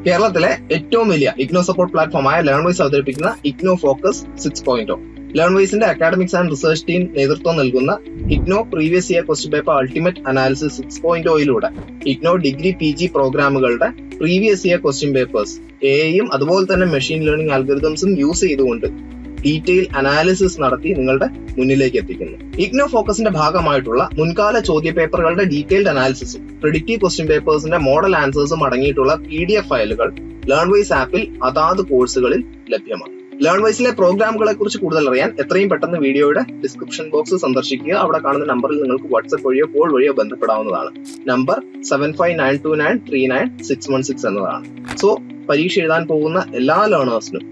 കേരളത്തിലെ ഏറ്റവും വലിയ ഇഗ്നോ സപ്പോർട്ട് പ്ലാറ്റ്ഫോമായ ലേൺവൈസ് അവതരിപ്പിക്കുന്ന ഇഗ്നോ ഫോക്കസ് 6.0. ലേൺവൈസിന്റെ അക്കാഡമിക്സ് ആൻഡ് റിസർച്ച് ടീം നേതൃത്വം നൽകുന്ന IGNOU previous year question paper ultimate analysis 6.0യിലൂടെ ഇഗ്നോ ഡിഗ്രി PG പ്രോഗ്രാമുകളുടെ പ്രീവിയസ് ഇയർ ക്വസ്റ്റ്യൻ പേപ്പേഴ്സ് എയും അതുപോലെ തന്നെ മെഷീൻ ലേണിംഗ് അൽഗോരിതംസും യൂസ് ചെയ്തുകൊണ്ട് ഡീറ്റെയിൽ അനാലിസിസ് നടത്തി നിങ്ങളുടെ മുന്നിലേക്ക് എത്തിക്കുന്നു. ഇഗ്നോ ഫോക്കസിന്റെ ഭാഗമായിട്ടുള്ള മുൻകാല ചോദ്യ പേപ്പറുകളുടെ ഡീറ്റെയിൽഡ് അനാലിസിസും പ്രിഡിക്റ്റീവ് ക്വസ്റ്റ്യൻ പേപ്പേഴ്സിന്റെ മോഡൽ ആൻസേഴ്സും അടങ്ങിയിട്ടുള്ള PDF ഫയലുകൾ ലേൺവൈസ് ആപ്പിൽ അതാത് കോഴ്സുകളിൽ ലഭ്യമാണ്. ലേൺവൈസിലെ പ്രോഗ്രാമുകളെ കുറിച്ച് കൂടുതൽ അറിയാൻ എത്രയും പെട്ടെന്ന് വീഡിയോയുടെ ഡിസ്ക്രിപ്ഷൻ ബോക്സ് സന്ദർശിക്കുക. അവിടെ കാണുന്ന നമ്പറിൽ നിങ്ങൾക്ക് വാട്സ്ആപ്പ് വഴിയോ കോൾ വഴിയോ ബന്ധപ്പെടാവുന്നതാണ്. നമ്പർ 7592939616 എന്നതാണ്. സോ പരീക്ഷ എഴുതാൻ പോകുന്ന എല്ലാ ലേണേഴ്സിനും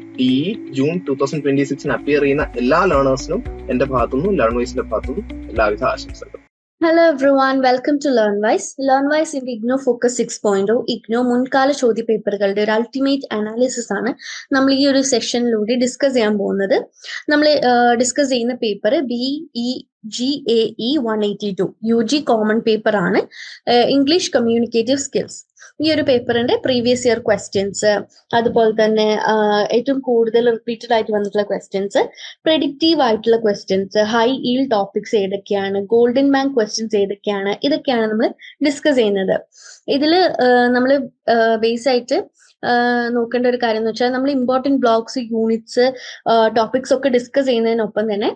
ജൂൺ 2026 അപ്പിയർ ചെയ്യുന്ന എല്ലാ ലേണേഴ്സിനും എന്റെ ഭാഗത്തുനിന്നും ലേൺവൈസിന്റെ ഭാഗത്തുനിന്നും എല്ലാവിധ ആശംസകളും. Hello everyone, welcome to LearnWise. LearnWise in Igno Focus 6.0 Igno മുൻകാല ചോദ്യ പേപ്പറുകളുടെ ഒരു അൾട്ടിമേറ്റ് അനാലിസിസ് ആണ് നമ്മൾ ഈ ഒരു സെഷനിലൂടെ ഡിസ്കസ് ചെയ്യാൻ പോകുന്നത്. നമ്മൾ ഡിസ്കസ് ചെയ്യുന്ന paper BEGAE 182 UG common paper ആണ്. English communicative skills. ഈ ഒരു പേപ്പറിന്റെ പ്രീവിയസ് ഇയർ ക്വസ്റ്റ്യൻസ്, അതുപോലെ തന്നെ ഏറ്റവും കൂടുതൽ റിപ്പീറ്റഡ് ആയിട്ട് വന്നിട്ടുള്ള ക്വസ്റ്റ്യൻസ്, പ്രെഡിക്റ്റീവ് ആയിട്ടുള്ള ക്വസ്റ്റ്യൻസ്, ഹൈ ഈൽ ടോപ്പിക്സ് ഏതൊക്കെയാണ്, ഗോൾഡൻ ബാങ്ക് ക്വസ്റ്റ്യൻസ് ഏതൊക്കെയാണ്, ഇതൊക്കെയാണ് നമ്മൾ ഡിസ്കസ് ചെയ്യുന്നത്. ഇതിൽ നമ്മൾ ബേസ് ആയിട്ട് നോക്കേണ്ട ഒരു കാര്യം എന്ന് വെച്ചാൽ നമ്മൾ ഇമ്പോർട്ടൻറ്റ് ബ്ലോക്സ്, യൂണിറ്റ്സ്, ടോപ്പിക്സ് ഒക്കെ ഡിസ്കസ് ചെയ്യുന്നതിനൊപ്പം തന്നെ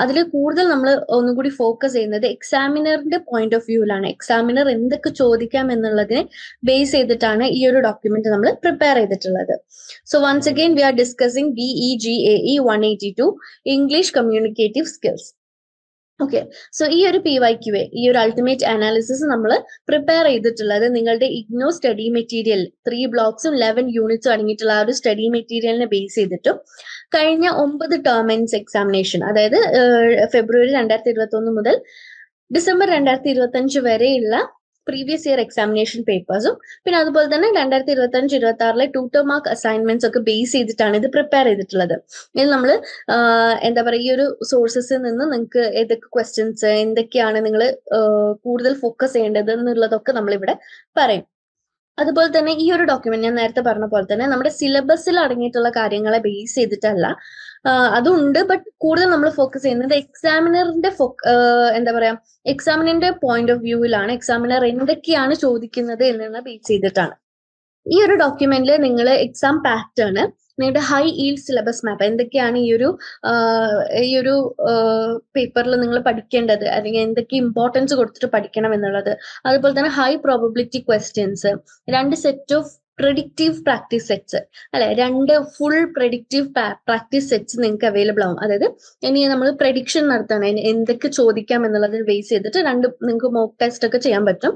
അതിൽ കൂടുതൽ നമ്മൾ ഒന്നും കൂടി ഫോക്കസ് ചെയ്യുന്നത് എക്സാമിനറിന്റെ പോയിന്റ് ഓഫ് വ്യൂവിലാണ്. എക്സാമിനർ എന്തൊക്കെ ചോദിക്കാം എന്നുള്ളതിനെ ബേസ് ചെയ്തിട്ടാണ് ഈ ഒരു ഡോക്യുമെന്റ് നമ്മൾ പ്രിപ്പയർ ചെയ്തിട്ടുള്ളത്. So once again we are discussing BEGAE 182 English communicative skills. Okay, so ഈ ഒരു PYQA, ഈ ഒരു അൾട്ടിമേറ്റ് അനാലിസിസ് നമ്മൾ പ്രിപ്പയർ ചെയ്തിട്ടുള്ളത് നിങ്ങളുടെ ഇഗ്നോ സ്റ്റഡി മെറ്റീരിയൽ 3 ബ്ലോക്സും 11 യൂണിറ്റ്സും അടങ്ങിയിട്ടുള്ള ആ ഒരു സ്റ്റഡി മെറ്റീരിയലിനെ ബേസ് ചെയ്തിട്ടും കഴിഞ്ഞ 9 ടേം എൻഡ്സ് എക്സാമിനേഷൻ, അതായത് ഫെബ്രുവരി 2021 മുതൽ ഡിസംബർ 2025 വരെയുള്ള പ്രീവിയസ് ഇയർ എക്സാമിനേഷൻ പേപ്പേഴ്സും പിന്നെ അതുപോലെ തന്നെ 2025-26 2 മാർക്ക് അസൈൻമെന്റ്സ് ഒക്കെ ബേസ് ചെയ്തിട്ടാണ് ഇത് പ്രിപ്പയർ ചെയ്തിട്ടുള്ളത്. ഇതിൽ നമ്മൾ എന്താ പറയുക, ഈ ഒരു സോഴ്സസിൽ നിന്ന് നിങ്ങൾക്ക് ഏതൊക്കെ ക്വസ്റ്റ്യൻസ്, എന്തൊക്കെയാണ് നിങ്ങൾ കൂടുതൽ ഫോക്കസ് ചെയ്യേണ്ടത് എന്നുള്ളതൊക്കെ നമ്മളിവിടെ പറയും. അതുപോലെ തന്നെ ഈ ഒരു ഡോക്യുമെന്റ് ഞാൻ നേരത്തെ പറഞ്ഞ പോലെ തന്നെ നമ്മുടെ സിലബസിൽ അടങ്ങിയിട്ടുള്ള കാര്യങ്ങളെ ബേസ് ചെയ്തിട്ടല്ല, അതുണ്ട്, ബട്ട് കൂടുതൽ നമ്മൾ ഫോക്കസ് ചെയ്യുന്നത് എക്സാമിനറിന്റെ എന്താ പറയാ, എക്സാമിനറിന്റെ പോയിന്റ് ഓഫ് വ്യൂവിലാണ്. എക്സാമിനർ എന്തൊക്കെയാണ് ചോദിക്കുന്നത് എന്നുള്ള ബേസ് ചെയ്തിട്ടാണ്. ഈ ഒരു ഡോക്യുമെന്റിൽ നിങ്ങൾ എക്സാം പാറ്റേൺ, നിങ്ങളുടെ ഹൈ ഈൽഡ് സിലബസ് മാപ്പ്, എന്തൊക്കെയാണ് ഈ ഒരു പേപ്പറിൽ നിങ്ങൾ പഠിക്കേണ്ടത്, അല്ലെങ്കിൽ എന്തൊക്കെ ഇമ്പോർട്ടൻസ് കൊടുത്തിട്ട് പഠിക്കണം എന്നുള്ളത്, അതുപോലെ തന്നെ high probability questions, 2 set of predictive practice sets, അല്ലെ, 2 ഫുൾ പ്രെഡിക്റ്റീവ് പ്രാക്ടീസ് സെറ്റ്സ് നിങ്ങൾക്ക് അവൈലബിൾ ആവും. അതായത് ഇനി നമ്മൾ പ്രെഡിക്ഷൻ നടത്തണം, എന്തൊക്കെ ചോദിക്കാം എന്നുള്ളതിൽ ബേസ് ചെയ്തിട്ട് നിങ്ങൾക്ക് മോക്ക് ടെസ്റ്റ് ഒക്കെ ചെയ്യാൻ പറ്റും.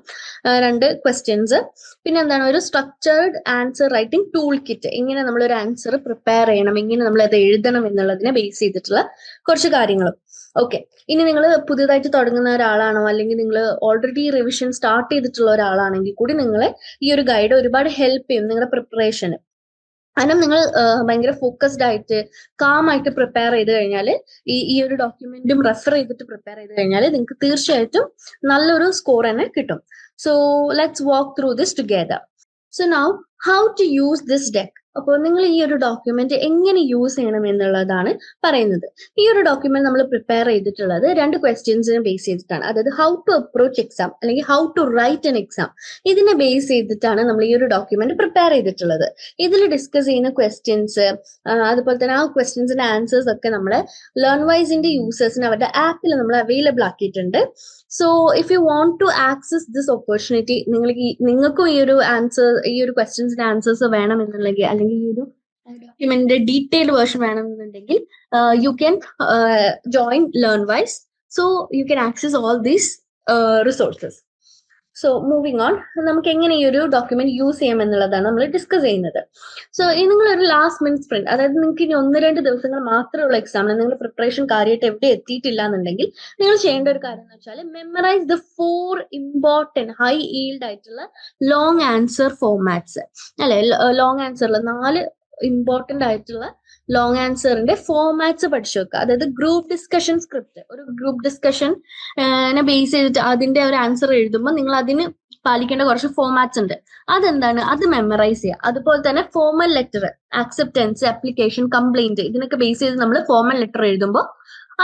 2 ക്വസ്റ്റ്യൻസ്, പിന്നെ എന്താണ് ഒരു structured answer writing tool kit, എങ്ങനെ നമ്മളൊരു ആൻസർ പ്രിപ്പയർ ചെയ്യണം, എങ്ങനെ നമ്മൾ അത് എഴുതണം എന്നുള്ളതിനെ ബേസ് ചെയ്തിട്ടുള്ള കുറച്ച് കാര്യങ്ങളും. ഓക്കെ, ഇനി നിങ്ങൾ പുതിയതായിട്ട് തുടങ്ങുന്ന ഒരാളാണോ, അല്ലെങ്കിൽ നിങ്ങൾ ഓൾറെഡി റിവിഷൻ സ്റ്റാർട്ട് ചെയ്തിട്ടുള്ള ഒരാളാണെങ്കിൽ കൂടി നിങ്ങളെ ഈ ഒരു ഗൈഡ് ഒരുപാട് ഹെൽപ്പ് ചെയ്യും നിങ്ങളുടെ പ്രിപ്പറേഷന്. കാരണം നിങ്ങൾ ഭയങ്കര ഫോക്കസ്ഡ് ആയിട്ട് കാം ആയിട്ട് പ്രിപ്പയർ ചെയ്ത് കഴിഞ്ഞാൽ, ഈ ഒരു ഡോക്യുമെന്റും റെഫർ ചെയ്തിട്ട് പ്രിപ്പയർ ചെയ്ത് കഴിഞ്ഞാൽ നിങ്ങൾക്ക് തീർച്ചയായിട്ടും നല്ലൊരു സ്കോർ തന്നെ കിട്ടും. So let's walk through this together. So now how to use this deck. അപ്പോൾ നിങ്ങൾ ഈ ഒരു ഡോക്യുമെന്റ് എങ്ങനെ യൂസ് ചെയ്യണം എന്നുള്ളതാണ് പറയുന്നത്. ഈ ഒരു ഡോക്യുമെന്റ് നമ്മൾ പ്രിപ്പയർ ചെയ്തിട്ടുള്ളത് 2 ക്വസ്റ്റ്യൻസിനെ ബേസ് ചെയ്തിട്ടാണ്. അതായത് ഹൗ ടു അപ്രോച്ച് എക്സാം അല്ലെങ്കിൽ how to write an exam, ഇതിനെ ബേസ് ചെയ്തിട്ടാണ് നമ്മൾ ഈ ഒരു ഡോക്യുമെന്റ് പ്രിപ്പയർ ചെയ്തിട്ടുള്ളത്. ഇതിൽ ഡിസ്കസ് ചെയ്യുന്ന ക്വസ്റ്റ്യൻസ്, അതുപോലെ തന്നെ ആ ക്വസ്റ്റ്യൻസിന്റെ ആൻസേഴ്സ് ഒക്കെ നമ്മളെ ലേൺവൈസിന്റെ യൂസേഴ്സിന് അവരുടെ ആപ്പിൽ നമ്മൾ അവൈലബിൾ ആക്കിയിട്ടുണ്ട്. So if you want to access this opportunity, നിങ്ങൾക്കും ഈ ഒരു ക്വസ്റ്റ്യൻസിന്റെ ആൻസേഴ്സ് വേണമെന്നുണ്ടെങ്കിൽ, അല്ലെങ്കിൽ ഈ ഒരു ഡോക്യുമെന്റിന്റെ ഡീറ്റെയിൽഡ് വേർഷൻ വേണമെന്നുണ്ടെങ്കിൽ, you can join LearnWise. So you can access all these resources. So moving on, നമുക്ക് എങ്ങനെ ഈ ഒരു ഡോക്യുമെന്റ് യൂസ് ചെയ്യാം എന്നുള്ളതാണ് നമ്മൾ ഡിസ്കസ് ചെയ്യുന്നത്. സോ നിങ്ങളൊരു ലാസ്റ്റ് മിനിറ്റ് സ്പ്രിന്റ്, അതായത് നിങ്ങൾക്ക് ഇനി 1-2 ദിവസങ്ങൾ മാത്രമുള്ള എക്സാമിന് നിങ്ങൾ പ്രിപ്പറേഷൻ കാര്യമായിട്ട് എവിടെ എത്തിയിട്ടില്ല എന്നുണ്ടെങ്കിൽ നിങ്ങൾ ചെയ്യേണ്ട ഒരു കാര്യം എന്ന് വെച്ചാൽ memorise the 4 important high yield ആയിട്ടുള്ള ലോങ് ആൻസർ ഫോർമാറ്റ്സ്, അല്ലെ, ലോങ് ആൻസറിൽ 4 ഇമ്പോർട്ടന്റ് ആയിട്ടുള്ള ലോങ് ആൻസറിന്റെ ഫോർമാറ്റ്സ് പഠിച്ചു വെക്കുക. അതായത് ഗ്രൂപ്പ് ഡിസ്കഷൻ സ്ക്രിപ്റ്റ്, ഒരു ഗ്രൂപ്പ് ഡിസ്കഷൻ ബേസ് ചെയ്തിട്ട് അതിന്റെ ഒരു ആൻസർ എഴുതുമ്പോൾ നിങ്ങൾ അതിന് പാലിക്കേണ്ട കുറച്ച് ഫോമാറ്റ്സ് ഉണ്ട്. അതെന്താണ്? അത് മെമ്മറൈസ് ചെയ്യുക. അതുപോലെ തന്നെ formal letter, acceptance, application, complaint, ഇതിനൊക്കെ ബേസ് ചെയ്ത് നമ്മൾ ഫോമൽ ലെറ്റർ എഴുതുമ്പോൾ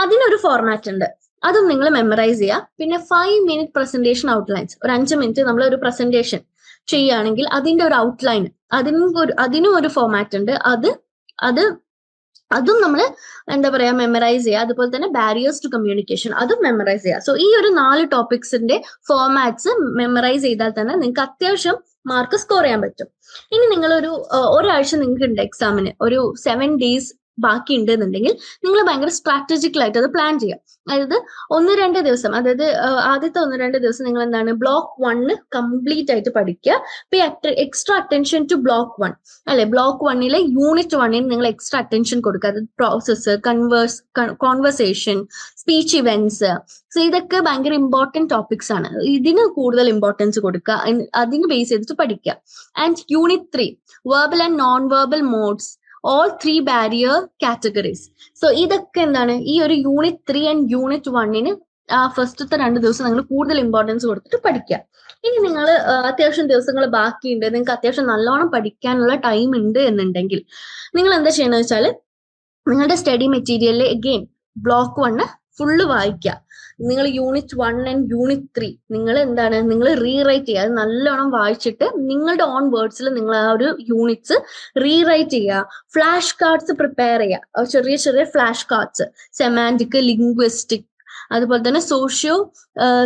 അതിനൊരു ഫോർമാറ്റ് ഉണ്ട്, അതും നിങ്ങൾ മെമ്മറൈസ് ചെയ്യുക. പിന്നെ 5 minute പ്രസന്റേഷൻ ഔട്ട്ലൈൻസ്, ഒരു 5 minute നമ്മൾ ഒരു പ്രസന്റേഷൻ ചെയ്യുകയാണെങ്കിൽ അതിന്റെ ഒരു ഔട്ട്ലൈൻ, അതിനും ഒരു ഫോമാറ്റ് ഉണ്ട്. അതും നമ്മൾ എന്താ പറയാ മെമ്മറൈസ് ചെയ്യുക. അതുപോലെ തന്നെ ബാരിയേഴ്സ് ടു കമ്മ്യൂണിക്കേഷൻ, അതും മെമ്മറൈസ് ചെയ്യുക. സോ ഈ ഒരു 4 ടോപ്പിക്സിന്റെ ഫോമാറ്റ്സ് മെമ്മറൈസ് ചെയ്താൽ തന്നെ നിങ്ങൾക്ക് അത്യാവശ്യം മാർക്ക് സ്കോർ ചെയ്യാൻ പറ്റും. ഇനി നിങ്ങളൊരു ഒരാഴ്ച നിങ്ങൾക്ക് ഉണ്ട് എക്സാമിന്, ഒരു 7 days ബാക്കി ഉണ്ടെന്നുണ്ടെങ്കിൽ നിങ്ങൾ ഭയങ്കര സ്ട്രാറ്റജിക്കലായിട്ട് അത് പ്ലാൻ ചെയ്യാം. അതായത് 1-2 ദിവസം, അതായത് ആദ്യത്തെ 1-2 ദിവസം നിങ്ങൾ എന്താണ് Block 1 കംപ്ലീറ്റ് ആയിട്ട് പഠിക്കുക. എക്സ്ട്രാ അറ്റൻഷൻ ടു Block 1 അല്ലെ, Block 1 Unit 1 നിങ്ങൾ എക്സ്ട്രാ അറ്റൻഷൻ കൊടുക്കുക. അത് process, conversation, speech events, so ഇതൊക്കെ ഭയങ്കര ഇമ്പോർട്ടന്റ് ടോപ്പിക്സ് ആണ്. ഇതിന് കൂടുതൽ ഇമ്പോർട്ടൻസ് കൊടുക്കുക, അതിന് ബേസ് ചെയ്തിട്ട് പഠിക്കുക. And Unit 3 verbal and non verbal modes, all 3 barrier categories. So ഇതൊക്കെ എന്താണ്, ഈ ഒരു Unit 3 and Unit 1 ഫസ്റ്റത്തെ 2 ദിവസം നിങ്ങൾ കൂടുതൽ ഇമ്പോർട്ടൻസ് കൊടുത്തിട്ട് പഠിക്കുക. ഇനി നിങ്ങൾ അത്യാവശ്യം ദിവസങ്ങൾ ബാക്കിയുണ്ട്, നിങ്ങൾക്ക് അത്യാവശ്യം നല്ലോണം പഠിക്കാനുള്ള ടൈം ഉണ്ട് എന്നുണ്ടെങ്കിൽ നിങ്ങൾ എന്താ ചെയ്യണമെന്ന് വെച്ചാൽ നിങ്ങളുടെ സ്റ്റഡി മെറ്റീരിയലിൽ അഗെയിൻ Block 1 ഫുള്ള് വായിക്കുക. നിങ്ങൾ Unit 1 and Unit 3 നിങ്ങൾ എന്താണ്, നിങ്ങൾ റീറൈറ്റ് ചെയ്യുക. അത് നല്ലോണം വായിച്ചിട്ട് നിങ്ങളുടെ ഓൺ വേർഡ്സിൽ നിങ്ങൾ ആ ഒരു യൂണിറ്റ്സ് റീറൈറ്റ് ചെയ്യുക. ഫ്ലാഷ് കാർഡ്സ് പ്രിപ്പയർ ചെയ്യുക, ചെറിയ ചെറിയ ഫ്ലാഷ് കാർഡ്സ്, സെമാൻറ്റിക്, ലിംഗ്വിസ്റ്റിക്, അതുപോലെ തന്നെ സോഷ്യോ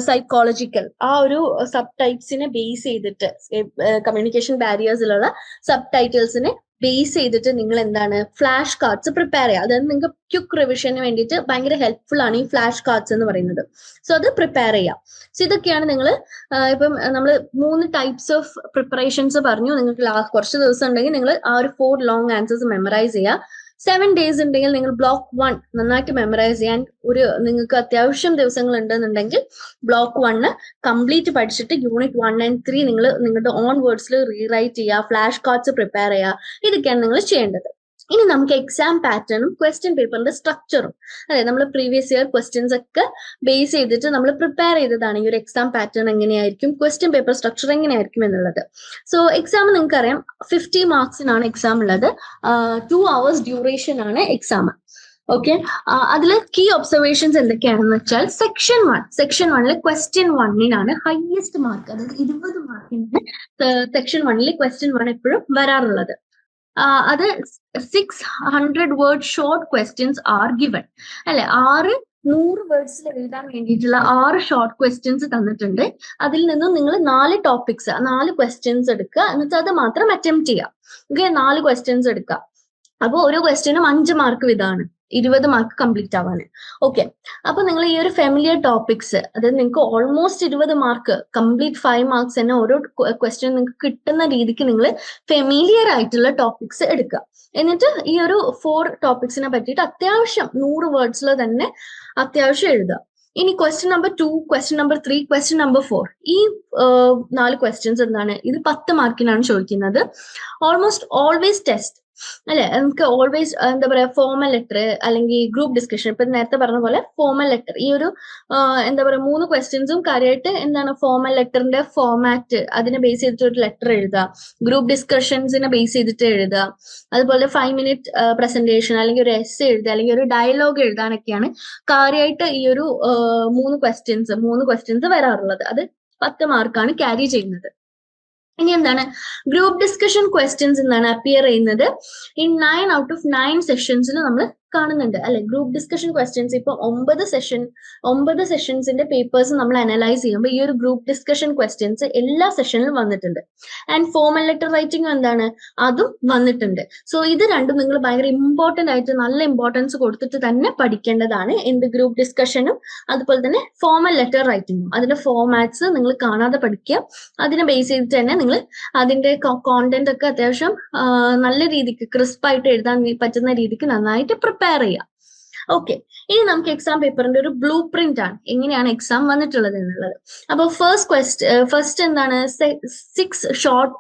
സൈക്കോളജിക്കൽ, ആ ഒരു സബ് ടൈപ്സിനെ ബേസ് ചെയ്തിട്ട്, കമ്മ്യൂണിക്കേഷൻ ബാരിയേഴ്സിലുള്ള സബ് ടൈറ്റിൽസിനെ ബേസ് ചെയ്തിട്ട് നിങ്ങൾ എന്താണ് ഫ്ലാഷ് കാർഡ്സ് പ്രിപ്പയർ ചെയ്യുക. അതായത് നിങ്ങൾക്ക് ക്വിക്ക് റിവിഷന് വേണ്ടിയിട്ട് ഭയങ്കര ഹെൽപ്ഫുൾ ആണ് ഈ ഫ്ലാഷ് കാർഡ്സ് എന്ന് പറയുന്നത്. സോ അത് പ്രിപ്പയർ ചെയ്യാം. സോ ഇതൊക്കെയാണ് നിങ്ങൾ ഇപ്പം നമ്മൾ 3 ടൈപ്സ് ഓഫ് പ്രിപ്പറേഷൻസ് പറഞ്ഞു. നിങ്ങൾക്ക് കുറച്ച് ദിവസം ഉണ്ടെങ്കിൽ നിങ്ങൾ ആ ഒരു 4 long ആൻസേഴ്സ് മെമ്മറൈസ് ചെയ്യുക. 7 days ഉണ്ടെങ്കിൽ നിങ്ങൾ Block 1 നന്നായിട്ട് മെമ്മറൈസ് ചെയ്യാൻ, നിങ്ങൾക്ക് അത്യാവശ്യം ദിവസങ്ങൾ ഉണ്ടെന്നുണ്ടെങ്കിൽ Block 1 കംപ്ലീറ്റ് പഠിച്ചിട്ട് Unit 1 and 3 നിങ്ങൾ നിങ്ങളുടെ ഓൺ വേർഡ്സിൽ റീറൈറ്റ് ചെയ്യുക, ഫ്ലാഷ് കാർഡ്സ് പ്രിപ്പയർ ചെയ്യുക. ഇതൊക്കെയാണ് നിങ്ങൾ ചെയ്യേണ്ടത്. ഇനി നമുക്ക് എക്സാം പാറ്റേണും ക്വസ്റ്റ്യൻ പേപ്പറിന്റെ സ്ട്രക്ചറും, അതെ നമ്മൾ പ്രീവിയസ് ഇയർ ക്വസ്റ്റ്യൻസ് ഒക്കെ ബേസ് ചെയ്തിട്ട് നമ്മൾ പ്രിപ്പയർ ചെയ്തതാണ് ഈ ഒരു എക്സാം പാറ്റേൺ എങ്ങനെയായിരിക്കും, ക്വസ്റ്റ്യൻ പേപ്പർ സ്ട്രക്ചർ എങ്ങനെയായിരിക്കും എന്നുള്ളത്. സോ എക്സാം നിങ്ങൾക്ക് അറിയാം 50 marksനാണ് എക്സാം ഉള്ളത്. 2 hours ഡ്യൂറേഷൻ ആണ് എക്സാം. ഓക്കെ, അതിൽ കീ ഒബ്സർവേഷൻസ് എന്തൊക്കെയാണെന്ന് വെച്ചാൽ സെക്ഷൻ 1 ക്വസ്റ്റ്യൻ 1 ഹയസ്റ്റ് മാർക്ക്, അതായത് 20 മാർക്കിന് സെക്ഷൻ 1 ക്വസ്റ്റ്യൻ 1 എപ്പോഴും വരാറുള്ളത്. അത് 600 word short questions are given അല്ലെ. 100 വേർഡ്സിൽ എഴുതാൻ വേണ്ടിയിട്ടുള്ള 6 ഷോർട്ട് ക്വസ്റ്റ്യൻസ് തന്നിട്ടുണ്ട്. അതിൽ നിന്നും നിങ്ങൾ 4 ടോപ്പിക്സ്, 4 ക്വസ്റ്റ്യൻസ് എടുക്കുക, എന്നിട്ട് അത് മാത്രം അറ്റംപ്റ്റ് ചെയ്യുക. ഓക്കെ, 4 ക്വസ്റ്റ്യൻസ് എടുക്കുക. അപ്പോൾ ഓരോ ക്വസ്റ്റ്യനും 5 മാർക്ക് വീതമാണ്, 20 മാർക്ക് കംപ്ലീറ്റ് ആവാൻ. ഓക്കെ, അപ്പൊ നിങ്ങൾ ഈ ഒരു ഫെമിലിയർ ടോപ്പിക്സ്, അതായത് നിങ്ങൾക്ക് ഓൾമോസ്റ്റ് 20 മാർക്ക് കംപ്ലീറ്റ് 5 മാർക്സ് തന്നെ ഓരോ ക്വസ്റ്റ്യൻ നിങ്ങൾക്ക് കിട്ടുന്ന രീതിക്ക് നിങ്ങൾ ഫെമിലിയർ ആയിട്ടുള്ള ടോപ്പിക്സ് എടുക്കുക. എന്നിട്ട് ഈ ഒരു 4 ടോപ്പിക്സിനെ പറ്റിയിട്ട് അത്യാവശ്യം 100 വേർഡ്സിൽ തന്നെ അത്യാവശ്യം എഴുതുക. ഇനി question number 2, question number 3, question number 4, ഈ 4 ക്വസ്റ്റ്യൻസ് എന്താണ്, ഇത് 10 മാർക്കിനാണ് ചോദിക്കുന്നത്. ഓൾമോസ്റ്റ് ഓൾവേസ് ടെസ്റ്റ് അല്ലെ. നമുക്ക് ഓൾവേസ് എന്താ പറയാ ഫോമൽ ലെറ്റർ അല്ലെങ്കിൽ ഗ്രൂപ്പ് ഡിസ്കഷൻ, ഇപ്പൊ നേരത്തെ പറഞ്ഞ പോലെ ഫോമൽ ലെറ്റർ, ഈ ഒരു എന്താ പറയാ 3 ക്വസ്റ്റ്യൻസും കാര്യമായിട്ട് എന്താണ് ഫോമൽ ലെറ്ററിന്റെ ഫോമാറ്റ്, അതിനെ ബേസ് ചെയ്തിട്ട് ഒരു ലെറ്റർ എഴുതുക, ഗ്രൂപ്പ് ഡിസ്കഷൻസിനെ ബേസ് ചെയ്തിട്ട് എഴുതുക, അതുപോലെ 5 minute പ്രസന്റേഷൻ അല്ലെങ്കിൽ ഒരു എസ് എഴുതുക അല്ലെങ്കിൽ ഒരു ഡയലോഗ് എഴുതാനൊക്കെയാണ് കാര്യമായിട്ട് ഈ ഒരു 3 ക്വസ്റ്റ്യൻസ് വരാറുള്ളത്. അത് 10 മാർക്കാണ് ക്യാരി ചെയ്യുന്നത്. ഇനി എന്താണ് ഗ്രൂപ്പ് ഡിസ്കഷൻ ക്വസ്റ്റ്യൻസ് എന്നാണ് അപ്പിയർ ചെയ്യുന്നത്. ഈ 9 out of 9 സെഷൻസിൽ നമ്മൾ കാണുന്നുണ്ട് അല്ലെ. ഗ്രൂപ്പ് ഡിസ്കഷൻ ക്വസ്റ്റ്യൻസ് ഇപ്പൊ 9 സെഷൻസിന്റെ പേപ്പേഴ്സ് നമ്മൾ അനലൈസ് ചെയ്യുമ്പോൾ ഈ ഒരു ഗ്രൂപ്പ് ഡിസ്കഷൻ ക്വസ്റ്റ്യൻസ് എല്ലാ സെഷനിലും വന്നിട്ടുണ്ട്. ആൻഡ് ഫോമൽ ലെറ്റർ റൈറ്റിംഗ് എന്താണ്, അതും വന്നിട്ടുണ്ട്. സോ ഇത് രണ്ടും നിങ്ങൾ ഭയങ്കര ഇമ്പോർട്ടന്റ് ആയിട്ട് നല്ല ഇമ്പോർട്ടൻസ് കൊടുത്തിട്ട് തന്നെ പഠിക്കേണ്ടതാണ്. എന്ത് ഗ്രൂപ്പ് ഡിസ്കഷനും അതുപോലെ തന്നെ ഫോമൽ ലെറ്റർ റൈറ്റിംഗും. അതിന്റെ ഫോമാറ്റ്സ് നിങ്ങൾ കാണാതെ പഠിക്കുക. അതിനെ ബേസ് ചെയ്തിട്ട് തന്നെ നിങ്ങൾ അതിന്റെ കോണ്ടന്റ് ഒക്കെ അത്യാവശ്യം നല്ല രീതിക്ക് ക്രിസ്പായിട്ട് എഴുതാൻ പറ്റുന്ന രീതിക്ക് നന്നായിട്ട് പ്രിപ്പയർ ചെയ്യാം. ഓക്കെ, ഇനി നമുക്ക് എക്സാം പേപ്പറിന്റെ ഒരു ബ്ലൂ പ്രിന്റ് ആണ് എങ്ങനെയാണ് എക്സാം വന്നിട്ടുള്ളത് എന്നുള്ളത്. അപ്പൊ ഫസ്റ്റ് എന്താണ് 6 ഷോർട്ട്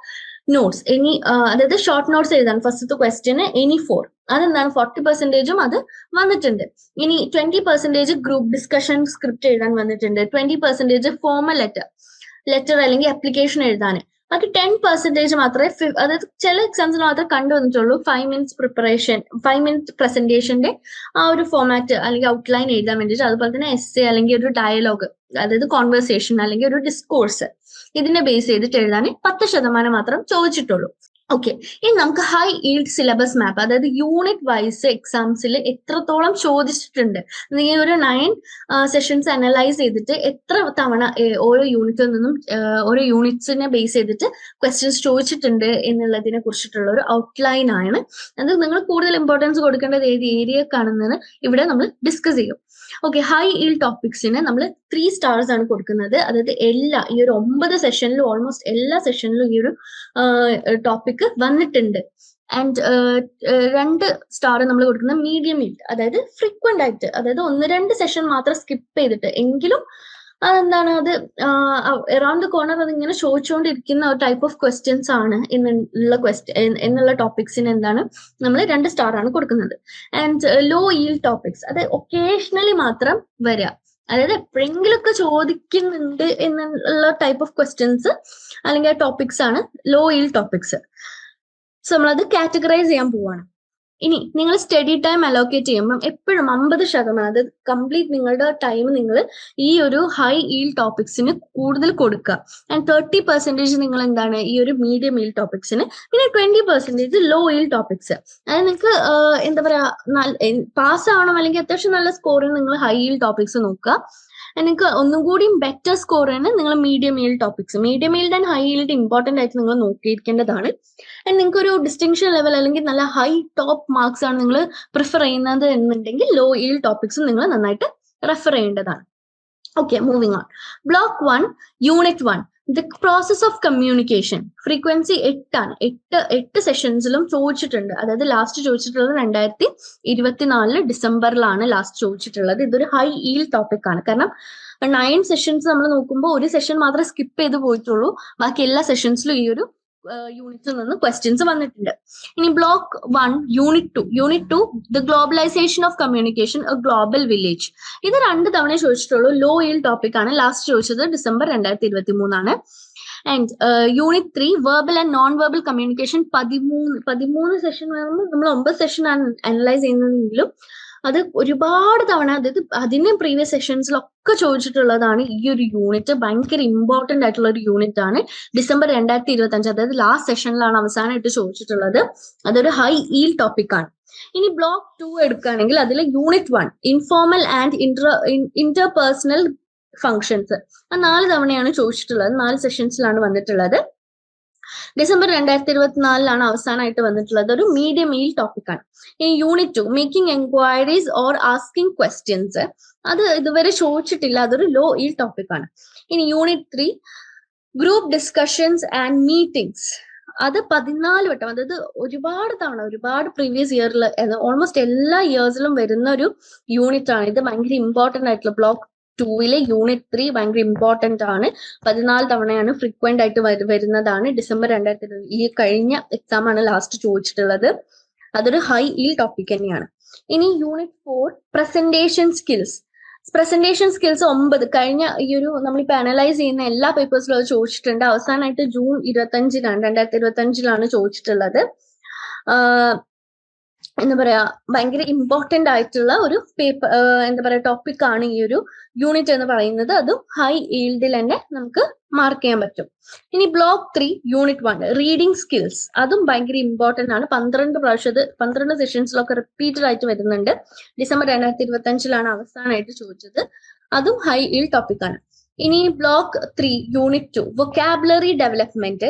നോട്ട്സ്, അതായത് ഷോർട്ട് നോട്ട്സ് എഴുതാൻ ഫസ്റ്റത്തെ ക്വസ്റ്റ്യന് എനി 4, അതെന്താണ് 40% അത് വന്നിട്ടുണ്ട്. ഇനി 20% ഗ്രൂപ്പ് ഡിസ്കഷൻ സ്ക്രിപ്റ്റ് എഴുതാൻ വന്നിട്ടുണ്ട്, 20% ഫോമൽ ലെറ്റർ, ലെറ്റർ അല്ലെങ്കിൽ അപ്ലിക്കേഷൻ എഴുതാൻ. അത് 10% മാത്രമേ അതായത് ചില എക്സാംസിൽ മാത്രമേ കണ്ടുവന്നിട്ടുള്ളൂ 5 മിനിറ്റ്സ് പ്രിപ്പറേഷൻ 5 മിനിറ്റ് പ്രസന്റേഷന്റെ ആ ഒരു ഫോമാറ്റ് അല്ലെങ്കിൽ ഔട്ട്ലൈൻ എഴുതാൻ വേണ്ടിയിട്ട്. അതുപോലെ തന്നെ എസ്സേ അല്ലെങ്കിൽ ഒരു ഡയലോഗ്, അതായത് കോൺവെർസേഷൻ അല്ലെങ്കിൽ ഒരു ഡിസ്കോഴ്സ്, ഇതിനെ ബേസ് ചെയ്തിട്ട് എഴുതാൻ 10% മാത്രം ചോദിച്ചിട്ടുള്ളൂ. ഓക്കെ, ഇനി നമുക്ക് ഹൈ ഈൽഡ് സിലബസ് മാപ്പ്, അതായത് യൂണിറ്റ് വൈസ് എക്സാംസിൽ എത്രത്തോളം ചോദിച്ചിട്ടുണ്ട്, ഈ ഒരു 9 സെഷൻസ് അനലൈസ് ചെയ്തിട്ട് എത്ര തവണ ഓരോ യൂണിറ്റിൽ നിന്നും ഓരോ യൂണിറ്റ്സിനെ ബേസ് ചെയ്തിട്ട് ക്വസ്റ്റ്യൻസ് ചോദിച്ചിട്ടുണ്ട് എന്നുള്ളതിനെ കുറിച്ചിട്ടുള്ള ഒരു ഔട്ട്ലൈൻ ആണ്. അത് നിങ്ങൾ കൂടുതൽ ഇമ്പോർട്ടൻസ് കൊടുക്കേണ്ടത് ഏത് ഏരിയക്കാണെന്ന് ഇവിടെ നമ്മൾ ഡിസ്കസ് ചെയ്യും. ഓക്കെ, ഹൈ ഈൽഡ് ടോപ്പിക്സിന് നമ്മൾ 3 stars ആണ് കൊടുക്കുന്നത്. അതായത് ഈ ഒരു 9 സെഷനിലും ഓൾമോസ്റ്റ് എല്ലാ സെഷനിലും ഈ ഒരു ടോപ്പിക് വന്നിട്ടുണ്ട്. ആൻഡ് 2 സ്റ്റാർ നമ്മൾ കൊടുക്കുന്നത് മീഡിയം ഈൽഡ്, അതായത് ഫ്രീക്വന്റ് ആയിട്ട്, അതായത് 1-2 സെഷൻ മാത്രം സ്കിപ്പ് ചെയ്തിട്ട് എങ്കിലും എന്താണ് അത് അറൌണ്ട് ദ കോർണർ അത് ഇങ്ങനെ ചോദിച്ചുകൊണ്ടിരിക്കുന്ന ഒരു ടൈപ്പ് ഓഫ് ക്വസ്റ്റ്യൻസ് ആണ് എന്നുള്ള ടോപ്പിക്സിന് എന്താണ് നമ്മൾ 2 സ്റ്റാർ ആണ് കൊടുക്കുന്നത്. ആൻഡ് ലോ ഈൽഡ് ടോപ്പിക്സ്, അത് ഒക്കേഷണലി മാത്രം വരിക, അതായത് എപ്പോഴെങ്കിലുമൊക്കെ ചോദിക്കുന്നുണ്ട് എന്നുള്ള ടൈപ്പ് ഓഫ് ക്വസ്റ്റ്യൻസ് അല്ലെങ്കിൽ ടോപ്പിക്സ് ആണ് ലോ ഈൽഡ് ടോപ്പിക്സ്. സോ നമ്മളത് കാറ്റഗറൈസ് ചെയ്യാൻ പോവാണ്. ഇനി നിങ്ങൾ സ്റ്റഡി ടൈം അലോക്കേറ്റ് ചെയ്യുമ്പോൾ എപ്പോഴും 50%, അത് കംപ്ലീറ്റ് നിങ്ങളുടെ ടൈം നിങ്ങൾ ഈ ഒരു ഹൈ ഈൽഡ് ടോപ്പിക്സിന് കൂടുതൽ കൊടുക്കുക. ആൻഡ് 30% നിങ്ങൾ എന്താണ് ഈ ഒരു മീഡിയം ഈൽഡ് ടോപ്പിക്സിന്, പിന്നെ 20% ലോ ഈൽഡ് ടോപ്പിക്സ്. അതായത് നിങ്ങൾക്ക് എന്താ പറയാ പാസ് ആവണം അല്ലെങ്കിൽ അത്യാവശ്യം നല്ല സ്കോറിന് നിങ്ങൾ ഹൈ ഈൽഡ് ടോപ്പിക്സ് നോക്കുക. നിങ്ങൾക്ക് ഒന്നും കൂടിയും ബെറ്റർ സ്കോറിന് നിങ്ങൾ medium yield topics, medium yield and high yield important ആയിട്ട് നിങ്ങൾ നോക്കിയിരിക്കേണ്ടതാണ്. ആൻഡ് നിങ്ങൾക്ക് ഒരു ഡിസ്റ്റിങ്ഷൻ ലെവൽ അല്ലെങ്കിൽ നല്ല ഹൈ ടോപ്പ് മാർക്സ് ആണ് നിങ്ങൾ പ്രിഫർ ചെയ്യുന്നത് എന്നുണ്ടെങ്കിൽ ലോ ഈൽഡ് ടോപ്പിക്സും നിങ്ങൾ നന്നായിട്ട് റെഫർ ചെയ്യേണ്ടതാണ്. Okay, moving on. Block 1 unit 1 the process of communication. Frequency 8 ആണ്. 8 സെഷൻസിലും ചോദിച്ചിട്ടുണ്ട്. അതായത് ലാസ്റ്റ് ചോദിച്ചിട്ടുള്ളത് 2024 ഡിസംബറിലാണ് ലാസ്റ്റ് ചോദിച്ചിട്ടുള്ളത്. ഇതൊരു ഹൈ ഈൽഡ് ടോപ്പിക് ആണ്. കാരണം 9 സെഷൻസ് നമ്മൾ നോക്കുമ്പോൾ ഒരു സെഷൻ മാത്രമേ സ്കിപ്പ് ചെയ്ത് പോയിട്ടുള്ളൂ. ബാക്കി എല്ലാ സെഷൻസിലും ഈ ഒരു യൂണിറ്റിൽ നിന്ന് ക്വസ്റ്റ്യൻസ് വന്നിട്ടുണ്ട്. ഇനി block 1 unit 2 the globalisation of communication a global village. ഇത് 2 തവണ ചോദിച്ചിട്ടുള്ളൂ. ലോ ഈൽഡ് ടോപ്പിക് ആണ്. ലാസ്റ്റ് ചോദിച്ചത് ഡിസംബർ 2023 ആണ്. And unit 3 verbal and non verbal communication 13 session ആകുമ്പോൾ നമ്മൾ 9 സെഷൻ ആണ് അനലൈസ് ചെയ്യുന്നതെങ്കിലും അത് ഒരുപാട് തവണ, അതായത് അതിന് പ്രീവിയസ് സെഷൻസിലൊക്കെ ചോദിച്ചിട്ടുള്ളതാണ്. ഈ ഒരു യൂണിറ്റ് ഭയങ്കര ഇമ്പോർട്ടന്റ് ആയിട്ടുള്ള ഒരു യൂണിറ്റ് ആണ്. ഡിസംബർ 2025, അതായത് ലാസ്റ്റ് സെഷനിലാണ് അവസാനമായിട്ട് ചോദിച്ചിട്ടുള്ളത്. അതൊരു ഹൈ ഈൽഡ് ടോപ്പിക് ആണ്. ഇനി ബ്ലോക്ക് 2 എടുക്കുകയാണെങ്കിൽ അതിൽ unit 1 informal and interpersonal functions, 4 തവണയാണ് ചോദിച്ചിട്ടുള്ളത്. 4 സെഷൻസിലാണ് വന്നിട്ടുള്ളത്. ഡിസംബർ 2024 അവസാനമായിട്ട് വന്നിട്ടുള്ളത്. ഒരു മീഡിയം ഈൽഡ് ടോപ്പിക് ആണ്. ഇനി unit 2 making enquiries or asking questions, അത് ഇതുവരെ ചോദിച്ചിട്ടില്ല. അതൊരു ലോ ഈൽഡ് ടോപ്പിക് ആണ്. ഇനി unit 3 group discussions and meetings, അത് 14 വട്ടം, അതായത് ഒരുപാട് തവണ, ഒരുപാട് പ്രീവിയസ് ഇയറിൽ ഓൾമോസ്റ്റ് എല്ലാ ഇയേഴ്സിലും വരുന്ന ഒരു യൂണിറ്റ് ആണ്. ഇത് ഭയങ്കര ഇമ്പോർട്ടന്റ് ആയിട്ടുള്ള ബ്ലോക്ക് 2 യൂണിറ്റ് 3 ഭയങ്കര ഇമ്പോർട്ടന്റ് ആണ്. 14 തവണയാണ് ഫ്രീക്വന്റ് ആയിട്ട് വരുന്നതാണ്. ഡിസംബർ 2020 ഈ കഴിഞ്ഞ എക്സാം ആണ് ലാസ്റ്റ് ചോദിച്ചിട്ടുള്ളത്. അതൊരു ഹൈ ഈൽഡ് ടോപ്പിക് തന്നെയാണ്. ഇനി യൂണിറ്റ് 4 പ്രസന്റേഷൻ സ്കിൽസ്. 9 കഴിഞ്ഞ ഈ ഒരു നമ്മളിപ്പോ അനലൈസ് ചെയ്യുന്ന എല്ലാ പേപ്പേഴ്സിലും അത് ചോദിച്ചിട്ടുണ്ട്. അവസാനമായിട്ട് ജൂൺ 2025 ചോദിച്ചിട്ടുള്ളത്. എന്താ പറയാ ഭയങ്കര ഇമ്പോർട്ടന്റ് ആയിട്ടുള്ള ഒരു പേപ്പർ, എന്താ പറയാ ടോപ്പിക് ആണ് ഈ ഒരു യൂണിറ്റ് എന്ന് പറയുന്നത്. അതും ഹൈ ഈൽഡിൽ തന്നെ നമുക്ക് മാർക്ക് ചെയ്യാൻ പറ്റും. ഇനി ബ്ലോക്ക് 3 യൂണിറ്റ് 1 റീഡിംഗ് സ്കിൽസ്, അതും ഭയങ്കര ഇമ്പോർട്ടന്റ് ആണ്. 12 പ്രാവശ്യം, 12 സെഷൻസിലൊക്കെ റിപ്പീറ്റഡ് ആയിട്ട് വരുന്നുണ്ട്. ഡിസംബർ 2025 അവസാനമായിട്ട് ചോദിച്ചത്. അതും ഹൈ ഈൽഡ് ടോപ്പിക് ആണ്. ഇനി ബ്ലോക്ക് 3 യൂണിറ്റ് 2 വൊക്കാബുലറി ഡെവലപ്മെന്റ്,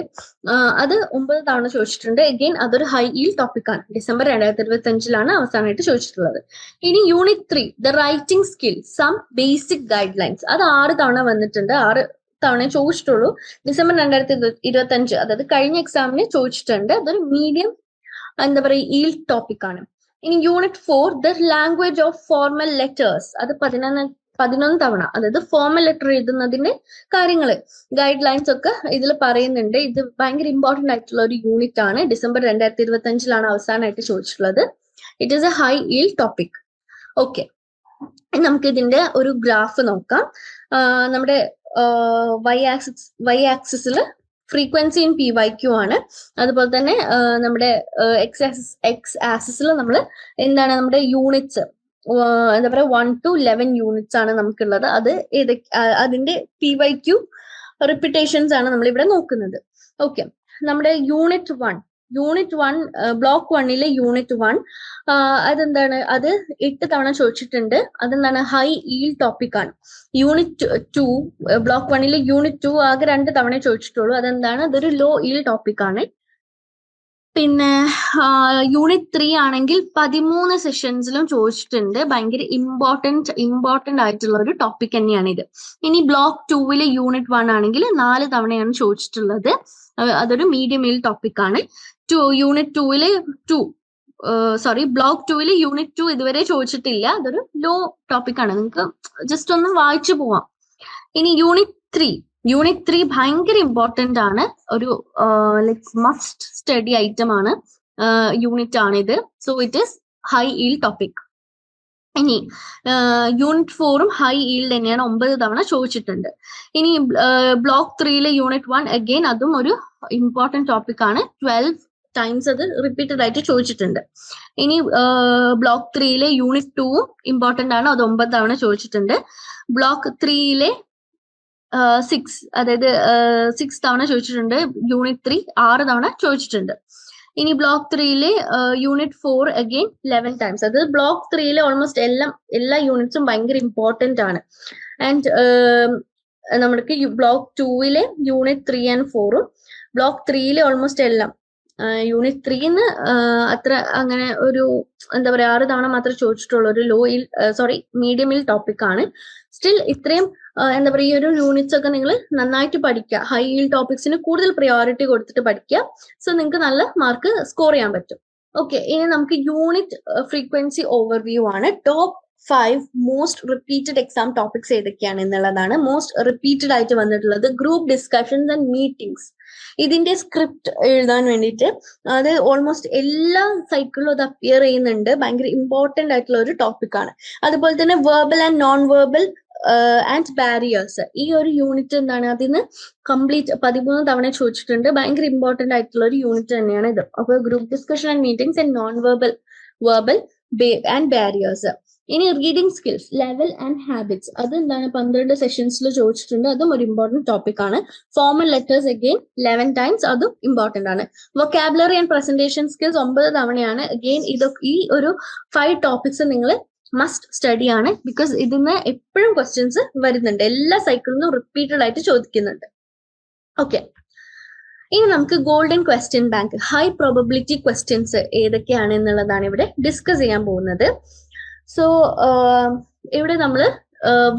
അത് 9 തവണ ചോദിച്ചിട്ടുണ്ട്. അഗെയിൻ അതൊരു ഹൈ ഈൽഡ് ടോപ്പിക് ആണ്. ഡിസംബർ 2025 അവസാനമായിട്ട് ചോദിച്ചിട്ടുള്ളത്. ഇനി unit 3 the writing skill some basic guidelines, അത് 6 തവണ വന്നിട്ടുണ്ട്. 6 തവണ ചോദിച്ചിട്ടുള്ളൂ. ഡിസംബർ 2025, അതായത് കഴിഞ്ഞ എക്സാമിന് ചോദിച്ചിട്ടുണ്ട്. അതൊരു മീഡിയം എന്താ പറയുക ഈൽഡ് ടോപ്പിക് ആണ്. ഇനി unit 4 the language of formal letters, അത് 11 തവണ, അതായത് ഫോർമൽ ലെറ്റർ എഴുതുന്നതിന്റെ കാര്യങ്ങൾ, ഗൈഡ് ലൈൻസ് ഒക്കെ ഇതിൽ പറയുന്നുണ്ട്. ഇത് ഭയങ്കര ഇമ്പോർട്ടന്റ് ആയിട്ടുള്ള ഒരു യൂണിറ്റ് ആണ്. ഡിസംബർ 2025 അവസാനമായിട്ട് ചോദിച്ചിട്ടുള്ളത്. It is A high yield topic. Okay, നമുക്ക് ഇതിന്റെ ഒരു ഗ്രാഫ് നോക്കാം. നമ്മുടെ വൈ ആക്സിസിൽ ഫ്രീക്വൻസി ഇൻ PYQ ആണ്. അതുപോലെ തന്നെ നമ്മുടെ എക്സ് ആക്സിസിൽ നമ്മൾ എന്താണ് നമ്മുടെ യൂണിറ്റ്സ് എന്താ പറയുക 1 to 11 യൂണിറ്റ്സ് ആണ് നമുക്കുള്ളത്. അത് അതിന്റെ PYQ റിപ്പീറ്റേഷൻസ് ആണ് നമ്മൾ ഇവിടെ നോക്കുന്നത്. ഓക്കെ, നമ്മുടെ യൂണിറ്റ് 1 ബ്ലോക്ക് 1 യൂണിറ്റ് 1 അതെന്താണ്, അത് 8 തവണ ചോദിച്ചിട്ടുണ്ട്. അതെന്താണ്, ഹൈ ഈൽ ടോപ്പിക് ആണ്. യൂണിറ്റ് 2 ബ്ലോക്ക് 1 യൂണിറ്റ് 2 ആകെ 2 തവണ ചോദിച്ചിട്ടുള്ളൂ. അതെന്താണ്, അതൊരു ലോ ഈൽ ടോപ്പിക് ആണ്. പിന്നെ യൂണിറ്റ് 3 ആണെങ്കിൽ 13 സെഷൻസിലും ചോദിച്ചിട്ടുണ്ട്. ഭയങ്കര ഇമ്പോർട്ടന്റ് ആയിട്ടുള്ള ഒരു ടോപ്പിക് തന്നെയാണ് ഇത്. ഇനി ബ്ലോക്ക് 2 യൂണിറ്റ് 1 ആണെങ്കിൽ 4 തവണയാണ് ചോദിച്ചിട്ടുള്ളത്. അതൊരു മീഡിയം ഈൽ ടോപ്പിക് ആണ്. യൂണിറ്റ് 2 ബ്ലോക്ക് 2 യൂണിറ്റ് 2 ഇതുവരെ ചോദിച്ചിട്ടില്ല. അതൊരു ലോ ടോപ്പിക് ആണ്. നിങ്ങൾക്ക് ജസ്റ്റ് ഒന്ന് വായിച്ചു പോവാം. ഇനി യൂണിറ്റ് 3 ഭയങ്കര ഇമ്പോർട്ടന്റ് ആണ്. ഒരു ലൈക് മസ്റ്റ് സ്റ്റഡി ഐറ്റം ആണ്, യൂണിറ്റ് ആണ് ഇത്. So it is high eel topic. ഇനി യൂണിറ്റ് 4ഉം ഹൈ ഈൽഡ് തന്നെയാണ്, 9 തവണ ചോദിച്ചിട്ടുണ്ട്. ഇനി ബ്ലോക്ക് 3 യൂണിറ്റ് 1 അഗെയിൻ അതും ഒരു ഇമ്പോർട്ടന്റ് ടോപ്പിക് ആണ്. 12 ടൈംസ് അത് റിപ്പീറ്റഡ് ആയിട്ട് ചോദിച്ചിട്ടുണ്ട്. ഇനി ബ്ലോക്ക് 3 യൂണിറ്റ് 2ഉം ഇമ്പോർട്ടന്റ് ആണ്. അത് 9 തവണ ചോദിച്ചിട്ടുണ്ട്. ബ്ലോക്ക് 3 6 അതായത് 6 തവണ ചോദിച്ചിട്ടുണ്ട്. യൂണിറ്റ് 3 6 തവണ ചോദിച്ചിട്ടുണ്ട്. ഇനി ബ്ലോക്ക് 3 യൂണിറ്റ് 4 അഗെയിൻ 11 ടൈംസ്. അത് ബ്ലോക്ക് 3 ഓൾമോസ്റ്റ് എല്ലാ യൂണിറ്റ്സും ഭയങ്കര ഇമ്പോർട്ടന്റ് ആണ്. ആൻഡ് നമ്മൾക്ക് ബ്ലോക്ക് 2 യൂണിറ്റ് 3 and 4ഉം ബ്ലോക്ക് 3 ഓൾമോസ്റ്റ് എല്ലാം യൂണിറ്റ് 3 അത്ര അങ്ങനെ ഒരു എന്താ പറയാ 6 തവണ മാത്രമേ ചോദിച്ചിട്ടുള്ളൂ. ഒരു മീഡിയം ഈൽ ടോപ്പിക് ആണ്. സ്റ്റിൽ ഇത്രയും എന്താ പറയുക, ഈ ഒരു യൂണിറ്റ്സ് ഒക്കെ നിങ്ങൾ നന്നായിട്ട് പഠിക്കുക. ഹൈ ഈൽ ടോപ്പിക്സിന് കൂടുതൽ പ്രയോറിറ്റി കൊടുത്തിട്ട് പഠിക്കുക. സോ നിങ്ങൾക്ക് നല്ല മാർക്ക് സ്കോർ ചെയ്യാൻ പറ്റും. ഓക്കെ, ഇനി നമുക്ക് യൂണിറ്റ് ഫ്രീക്വൻസി ഓവർവ്യൂ ആണ്. Top 5 most repeated exam topics ഏതൊക്കെയാണ് എന്നുള്ളതാണ്. മോസ്റ്റ് റിപ്പീറ്റഡ് ആയിട്ട് വന്നിട്ടുള്ളത് ഗ്രൂപ്പ് ഡിസ്കഷൻസ് ആൻഡ് മീറ്റിംഗ്സ്. ഇതിന്റെ സ്ക്രിപ്റ്റ് എഴുതാൻ വേണ്ടിയിട്ട് അത് ഓൾമോസ്റ്റ് എല്ലാ സൈക്കിളിലും അത് അപ്പിയർ ചെയ്യുന്നുണ്ട്. ഭയങ്കര ഇമ്പോർട്ടന്റ് ആയിട്ടുള്ള ഒരു ടോപ്പിക് ആണ്. അതുപോലെ തന്നെ verbal and non verbal and barriers. ഈ ഒരു യൂണിറ്റ് എന്താണ്, അതിന് കംപ്ലീറ്റ് 13 തവണ ചോദിച്ചിട്ടുണ്ട്. ഭയങ്കര ഇമ്പോർട്ടന്റ് ആയിട്ടുള്ള ഒരു യൂണിറ്റ് തന്നെയാണ് ഇത്. അപ്പൊ group discussion and meetings and non verbal and barriers. ഇനി reading skills, level and habits. അത് എന്താണ് 12 സെഷൻസിൽ ചോദിച്ചിട്ടുണ്ട്. അതും ഒരു ഇമ്പോർട്ടന്റ് ടോപ്പിക് ആണ്. ഫോർമൽ ലെറ്റേഴ്സ് അഗെയിൻ 11 ടൈംസ്, അതും ഇമ്പോർട്ടന്റ് ആണ്. വൊക്കാബുലറി ആൻഡ് പ്രസന്റേഷൻ സ്കിൽസ് 9 തവണയാണ്. അഗെയിൻ ഈ ഒരു 5 ടോപ്പിക്സ് നിങ്ങൾ മസ്റ്റ് സ്റ്റഡി ആണ്. ബിക്കോസ് ഇതിന്ന് എപ്പോഴും ക്വസ്റ്റ്യൻസ് വരുന്നുണ്ട്. എല്ലാ സൈക്കിളിലും റിപ്പീറ്റഡ് ആയിട്ട് ചോദിക്കുന്നുണ്ട്. ഓക്കെ, ഇനി നമുക്ക് golden question bank, high probability questions ഏതൊക്കെയാണ് എന്നുള്ളതാണ് ഇവിടെ ഡിസ്കസ് ചെയ്യാൻ പോകുന്നത്. സോ ഇവിടെ നമ്മൾ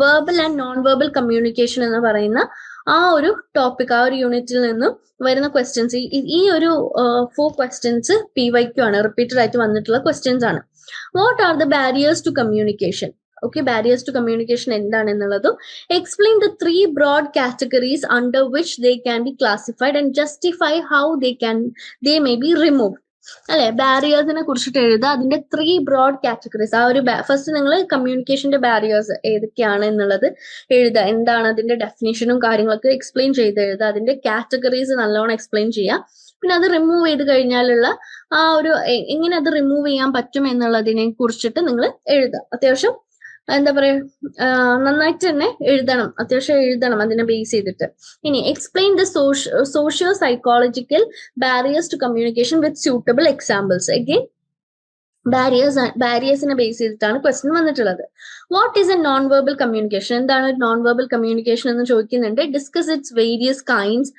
verbal and non verbal communication എന്ന് പറയുന്ന ആ ഒരു ടോപ്പിക്, ആ ഒരു യൂണിറ്റിൽ നിന്നും വരുന്ന ക്വസ്റ്റ്യൻസ്, ഈ ഒരു 4 ക്വസ്റ്റ്യൻസ് PYQ ആണ്, റിപ്പീറ്റഡ് ആയിട്ട് വന്നിട്ടുള്ള ക്വസ്റ്റ്യൻസ് ആണ്. What are the barriers to communication? Okay, barriers to communication എന്താണെന്നുള്ളതും, explain the 3 broad categories under which they can be classified and justify how they may be removed. അല്ലെ, ബാരിയേഴ്സിനെ കുറിച്ചിട്ട് എഴുതുക. അതിന്റെ 3 ബ്രോഡ് കാറ്റഗറീസ്. ആ ഒരു ഫസ്റ്റ് നിങ്ങൾ കമ്മ്യൂണിക്കേഷന്റെ ബാരിയേഴ്സ് ഏതൊക്കെയാണ് എന്നുള്ളത് എഴുതുക. എന്താണ് അതിന്റെ ഡെഫിനേഷനും കാര്യങ്ങളൊക്കെ എക്സ്പ്ലെയിൻ ചെയ്ത് എഴുതുക. അതിന്റെ കാറ്റഗറീസ് നല്ലോണം എക്സ്പ്ലെയിൻ ചെയ്യുക. പിന്നെ അത് റിമൂവ് ചെയ്ത് കഴിഞ്ഞാലുള്ള ആ ഒരു എങ്ങനെ അത് റിമൂവ് ചെയ്യാൻ പറ്റും എന്നുള്ളതിനെ കുറിച്ചിട്ട് നിങ്ങൾ എഴുതുക. അത്യാവശ്യം എന്താ പറയാ, നന്നായിട്ട് തന്നെ എഴുതണം. അത്യാവശ്യം എഴുതണം അതിനെ ബേസ് ചെയ്തിട്ട്. ഇനി explain the socio psychological barriers to communication with suitable examples. Again ബാരിയേഴ്സിനെ ബേസ് ചെയ്തിട്ടാണ് ക്വസ്റ്റ്യൻ വന്നിട്ടുള്ളത്. What is a non verbal communication? എന്താണ് ഒരു നോൺ വെർബൽ കമ്മ്യൂണിക്കേഷൻ എന്ന് ചോദിക്കുന്നുണ്ട്. Discuss its various kinds,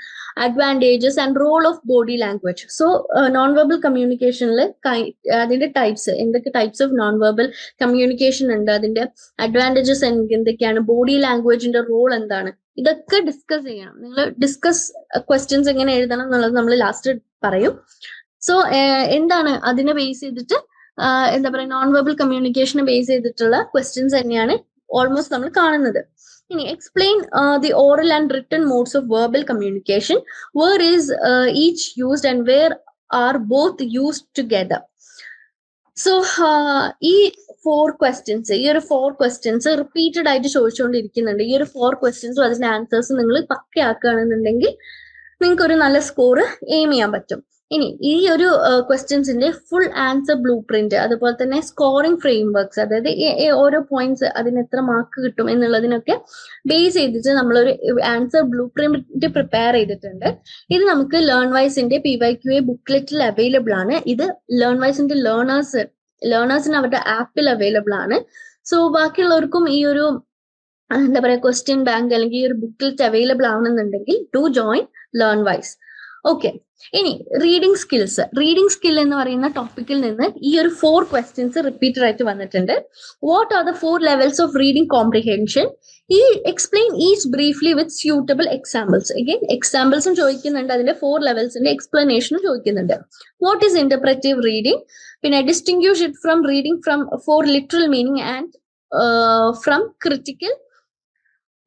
advantages and role of body language. So non verbal കമ്മ്യൂണിക്കേഷനിൽ അതിന്റെ types, എന്തൊക്കെ types of non verbal communication ഉണ്ട്, അതിന്റെ അഡ്വാൻറ്റേജസ് എന്തൊക്കെയാണ്, ബോഡി ലാംഗ്വേജിന്റെ റോൾ എന്താണ്, ഇതൊക്കെ ഡിസ്കസ് ചെയ്യണം. നിങ്ങൾ ക്വസ്റ്റ്യൻസ് എങ്ങനെ എഴുതണം എന്നുള്ളത് നമ്മൾ ലാസ്റ്റ് പറയും. സോ എന്താണ് അതിനെ ബേസ് ചെയ്തിട്ട് എന്താ പറയുക, നോൺ വെർബൽ കമ്മ്യൂണിക്കേഷനെ ബേസ് ചെയ്തിട്ടുള്ള ക്വസ്റ്റ്യൻസ് തന്നെയാണ് ഓൾമോസ്റ്റ് നമ്മൾ കാണുന്നത്. ഇനി explain the oral and written modes of verbal communication. Where is each used and where are both used together. So ഈ 4 ക്വസ്റ്റ്യൻസ്, ഈ ഒരു 4 ക്വസ്റ്റ്യൻസ് റിപ്പീറ്റഡ് ആയിട്ട് ചോദിച്ചുകൊണ്ടിരിക്കുന്നുണ്ട്. ഈ ഒരു 4 ക്വസ്റ്റ്യൻസും അതിന്റെ ആൻസേഴ്സ് നിങ്ങൾ പക്കയാക്കുകയാണെന്നുണ്ടെങ്കിൽ നിങ്ങൾക്ക് ഒരു നല്ല സ്കോർ എയിം ചെയ്യാൻ പറ്റും. ഇനി ഈ ഒരു ക്വസ്റ്റ്യൻസിന്റെ ഫുൾ ആൻസർ ബ്ലൂ പ്രിന്റ്, അതുപോലെ തന്നെ സ്കോറിംഗ് ഫ്രെയിം വർക്ക്സ്, അതായത് ഓരോ പോയിന്റ്സ് അതിന് എത്ര മാർക്ക് കിട്ടും എന്നുള്ളതിനൊക്കെ ബേസ് ചെയ്തിട്ട് നമ്മളൊരു ആൻസർ ബ്ലൂ പ്രിന്റ് പ്രിപ്പയർ ചെയ്തിട്ടുണ്ട്. ഇത് നമുക്ക് ലേൺ വൈസിന്റെ PYQA ബുക്ക്ലെറ്റിൽ അവൈലബിൾ ആണ്. ഇത് ലേൺ വൈസിന്റെ ലേണേഴ്സിന് അവരുടെ ആപ്പിൽ അവൈലബിൾ ആണ്. സോ ബാക്കിയുള്ളവർക്കും ഈ ഒരു എന്താ പറയാ ക്വസ്റ്റ്യൻ ബാങ്ക് അല്ലെങ്കിൽ ഈ ഒരു ബുക്ക്ലെറ്റ് അവൈലബിൾ ആവണമെന്നുണ്ടെങ്കിൽ to join Learnwise. Okay, ഇനി റീഡിംഗ് സ്കിൽ എന്ന് പറയുന്ന ടോപ്പിക്കിൽ നിന്ന് ഈ ഒരു 4 ക്വസ്റ്റ്യൻസ് റിപ്പീറ്റഡ് ആയിട്ട് വന്നിട്ടുണ്ട്. What are the 4 levels of reading comprehension? ഈ explain each briefly with suitable examples. Again എക്സാമ്പിൾസും ചോദിക്കുന്നുണ്ട്, അതിന്റെ 4 ലെവൽസിന്റെ എക്സ്പ്ലനേഷനും ചോദിക്കുന്നുണ്ട്. What is interpretive reading? പിന്നെ distinguish it from reading from for literal meaning and from critical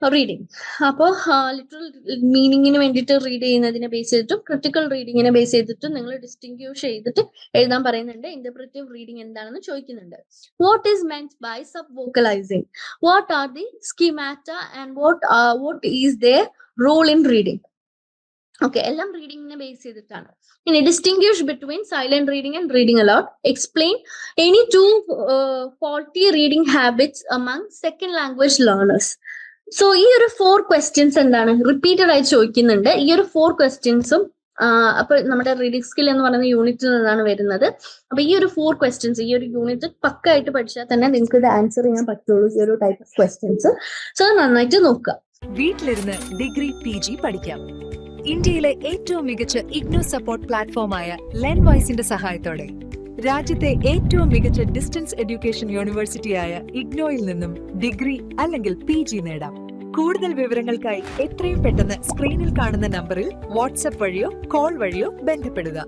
reading. അപ്പോൾ ലിറ്ററൽ മീനിങ്ങിന് വേണ്ടിയിട്ട് റീഡ് ചെയ്യുന്നതിനെ ബേസ് ചെയ്തിട്ടും ക്രിട്ടിക്കൽ റീഡിങ്ങിനെ ബേസ് ചെയ്തിട്ടും നിങ്ങൾ ഡിസ്റ്റിങ്ക്വിഷ് ചെയ്തിട്ട് എഴുതാൻ പറയുന്നുണ്ട്. ഇന്റർപ്രറ്റീവ് റീഡിംഗ് എന്താണെന്ന് ചോദിക്കുന്നുണ്ട്. What is meant by subvocalising? What are the schemata and what is their role in reading? Okay, എല്ലാം റീഡിങ്ങിനെ ബേസ് ചെയ്തിട്ടാണ്. ഇനി distinguish between silent reading and reading aloud. Explain any 2 faulty reading habits among second language learners. So ഈ ഒരു 4 questions എന്താണ് repeated ആയി ചോദിക്കുന്നുണ്ട്. ഈ ഒരു 4 ക്വസ്റ്റ്യൻസും അപ്പൊ നമ്മുടെ റീഡിംഗ് സ്കിൽ എന്ന് പറയുന്ന യൂണിറ്റിൽ നിന്നാണ് വരുന്നത്. അപ്പൊ ഈ ഒരു 4 ക്വസ്റ്റ്യൻസ് ഈ ഒരു യൂണിറ്റ് പക്കായിട്ട് പഠിച്ചാൽ തന്നെ നിങ്ങൾക്ക് ഇത് ആൻസർ ചെയ്യാൻ പറ്റുള്ളൂ, ഈ ഒരു ടൈപ്പ് ഓഫ് ക്വസ്റ്റ്യൻസ്. സോ നന്നായിട്ട് നോക്കുക. വീട്ടിലിരുന്ന് ഡിഗ്രി PG പഠിക്കാം. ഇന്ത്യയിലെ ഏറ്റവും മികച്ച ഇഗ്നോ സപ്പോർട്ട് പ്ലാറ്റ്ഫോമായ ലേൺവൈസിന്റെ സഹായത്തോടെ രാജ്യത്തെ ഏറ്റവും മികച്ച ഡിസ്റ്റൻസ് എഡ്യൂക്കേഷൻ യൂണിവേഴ്സിറ്റിയായ ഇഗ്നോയിൽ നിന്നും ഡിഗ്രി അല്ലെങ്കിൽ PG നേടാം. കൂടുതൽ വിവരങ്ങൾക്കായി എത്രയും പെട്ടെന്ന് സ്ക്രീനിൽ കാണുന്ന നമ്പറിൽ വാട്സ്ആപ്പ് വഴിയോ കോൾ വഴിയോ ബന്ധപ്പെടുക.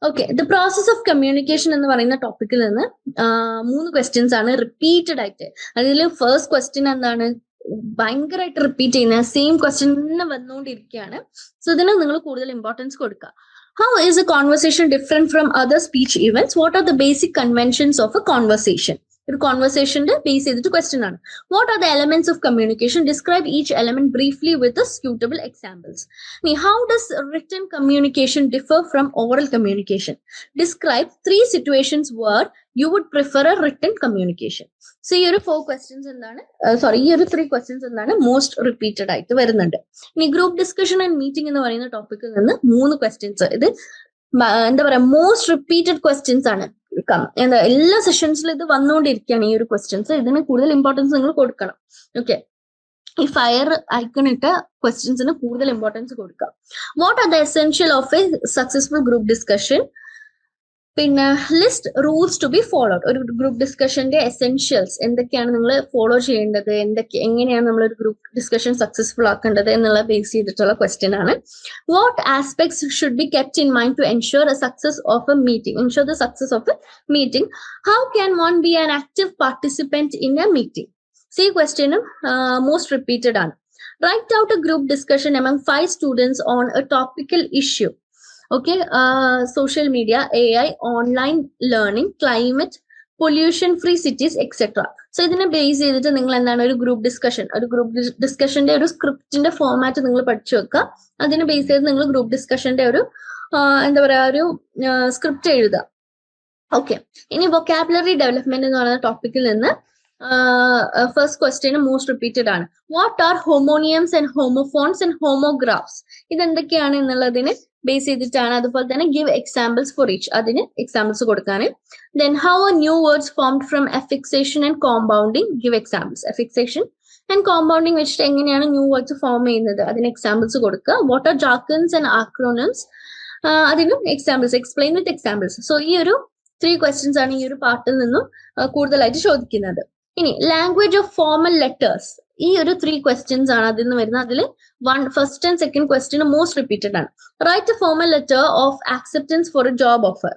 Okay, the process of communication എന്ന് പറയുന്ന ടോപ്പിക്കിൽ നിന്ന് 3 ക്വസ്റ്റ്യൻസ് ആണ് റിപ്പീറ്റഡ് ആയിട്ട്. അതിൽ ഫസ്റ്റ് ക്വസ്റ്റ്യൻ എന്താണ് ഭയങ്കരമായിട്ട് റിപ്പീറ്റ് ചെയ്യുന്ന സെയിം ക്വസ്റ്റ്യൻ തന്നെ വന്നുകൊണ്ടിരിക്കുകയാണ്. സോ ഇതിന് നിങ്ങൾ കൂടുതൽ ഇമ്പോർട്ടൻസ് കൊടുക്കുക. How is a conversation different from other speech events? What are the basic conventions of a conversation? ഒരു കോൺവെർസേഷന്റെ ബേസ് ചെയ്തിട്ട് ക്വസ്റ്റ്യൻ ആണ്. What are the elements of communication? Describe each element briefly with suitable examples. How does written communication differ from oral communication? Describe 3 situations where you would prefer a written communication. So ഈ ഒരു 4 questions എന്താണ് ഈ ഒരു 3 questions എന്താണ് most repeated ആയിട്ട് വരുന്നുണ്ട്. ഇനി group discussion and meeting എന്ന് പറയുന്ന ടോപ്പിക്കിൽ നിന്ന് 3 ക്വസ്റ്റ്യൻസ്. ഇത് എന്താ പറയാ മോസ്റ്റ് റിപ്പീറ്റഡ് ക്വസ്റ്റ്യൻസ് ആണ്. എല്ലാ സെഷൻസിലും ഇത് വന്നുകൊണ്ടിരിക്കുകയാണ് ഈ ഒരു ക്വസ്റ്റ്യൻസ്. ഇതിന് കൂടുതൽ ഇമ്പോർട്ടൻസ് നിങ്ങൾ കൊടുക്കണം. ഓക്കെ, ഈ ഫയർ ഐക്കൺ ഇട്ട ക്വസ്റ്റ്യൻസിന് കൂടുതൽ ഇമ്പോർട്ടൻസ് കൊടുക്കുക. What are the essential of a successful group discussion? പിന്നെ list rules to be followed. ഒരു ഗ്രൂപ്പ് ഡിസ്കഷന്റെ എസെൻഷ്യൽസ് എന്തൊക്കെയാണ് നിങ്ങൾ ഫോളോ ചെയ്യേണ്ടത്, എങ്ങനെയാണ് നമ്മൾ ഒരു ഗ്രൂപ്പ് ഡിസ്കഷൻ സക്സസ്ഫുൾ ആക്കേണ്ടത് എന്നുള്ള ബേസ് ചെയ്തിട്ടുള്ള ക്വസ്റ്റ്യൻ ആണ്. What aspects should be kept in mind to ensure the success of a meeting? How can one be an active participant in a meeting? So ഈ ക്വസ്റ്റ്യനും most repeated ആണ്. Write out a group discussion among 5 students on a topical issue. Okay, social media, AI, online learning, climate, pollution free cities, etc. So ഇതിനെ base ചെയ്തിട്ട് നിങ്ങൾ എന്താണ് ഒരു group ഡിസ്കഷന്റെ ഒരു സ്ക്രിപ്റ്റിന്റെ format നിങ്ങൾ പഠിച്ചു വെക്കുക. അതിനെ ബേസ് ചെയ്ത് നിങ്ങൾ ഗ്രൂപ്പ് ഡിസ്കഷന്റെ ഒരു എന്താ പറയാ ഒരു സ്ക്രിപ്റ്റ് എഴുതുക. ഓക്കെ, ഇനി വൊക്കാബുലറി ഡെവലപ്മെന്റ് എന്ന് പറയുന്ന ടോപ്പിക്കിൽ നിന്ന് ഫസ്റ്റ് ക്വസ്റ്റ്യൻ മോസ്റ്റ് റിപ്പീറ്റഡ് ആണ്. What are homonyms and homophones and homographs? ഇതെന്തൊക്കെയാണ് എന്നുള്ളതിന് ബേസ് ചെയ്തിട്ടാണ്. അതുപോലെ തന്നെ ഗിവ് എക്സാമ്പിൾസ് ഫോർ ഈച്ച്, അതിന് എക്സാമ്പിൾസ് കൊടുക്കാൻ. Then how are new words formed from affixation and compounding? Give examples. Affixation and compounding വെച്ചിട്ട് എങ്ങനെയാണ് ന്യൂ വേർഡ്സ് ഫോം ചെയ്യുന്നത് അതിന് എക്സാമ്പിൾസ് കൊടുക്കുക. What are jargons and acronyms? അതിനും examples. Explain with examples. So ഈ ഒരു 3 ക്വസ്റ്റ്യൻസ് ആണ് ഈ ഒരു പാർട്ടിൽ നിന്നും കൂടുതലായിട്ട് ചോദിക്കുന്നത്. ഇനി ലാംഗ്വേജ് ഓഫ് ഫോർമൽ ലെറ്റേഴ്സ്, ഈ ഒരു 3 ക്വസ്റ്റ്യൻസ് ആണ് അതിൽ നിന്ന് വരുന്നത്. അതിൽ first and second question most repeated ആണ്. Write a formal letter of acceptance for a job offer.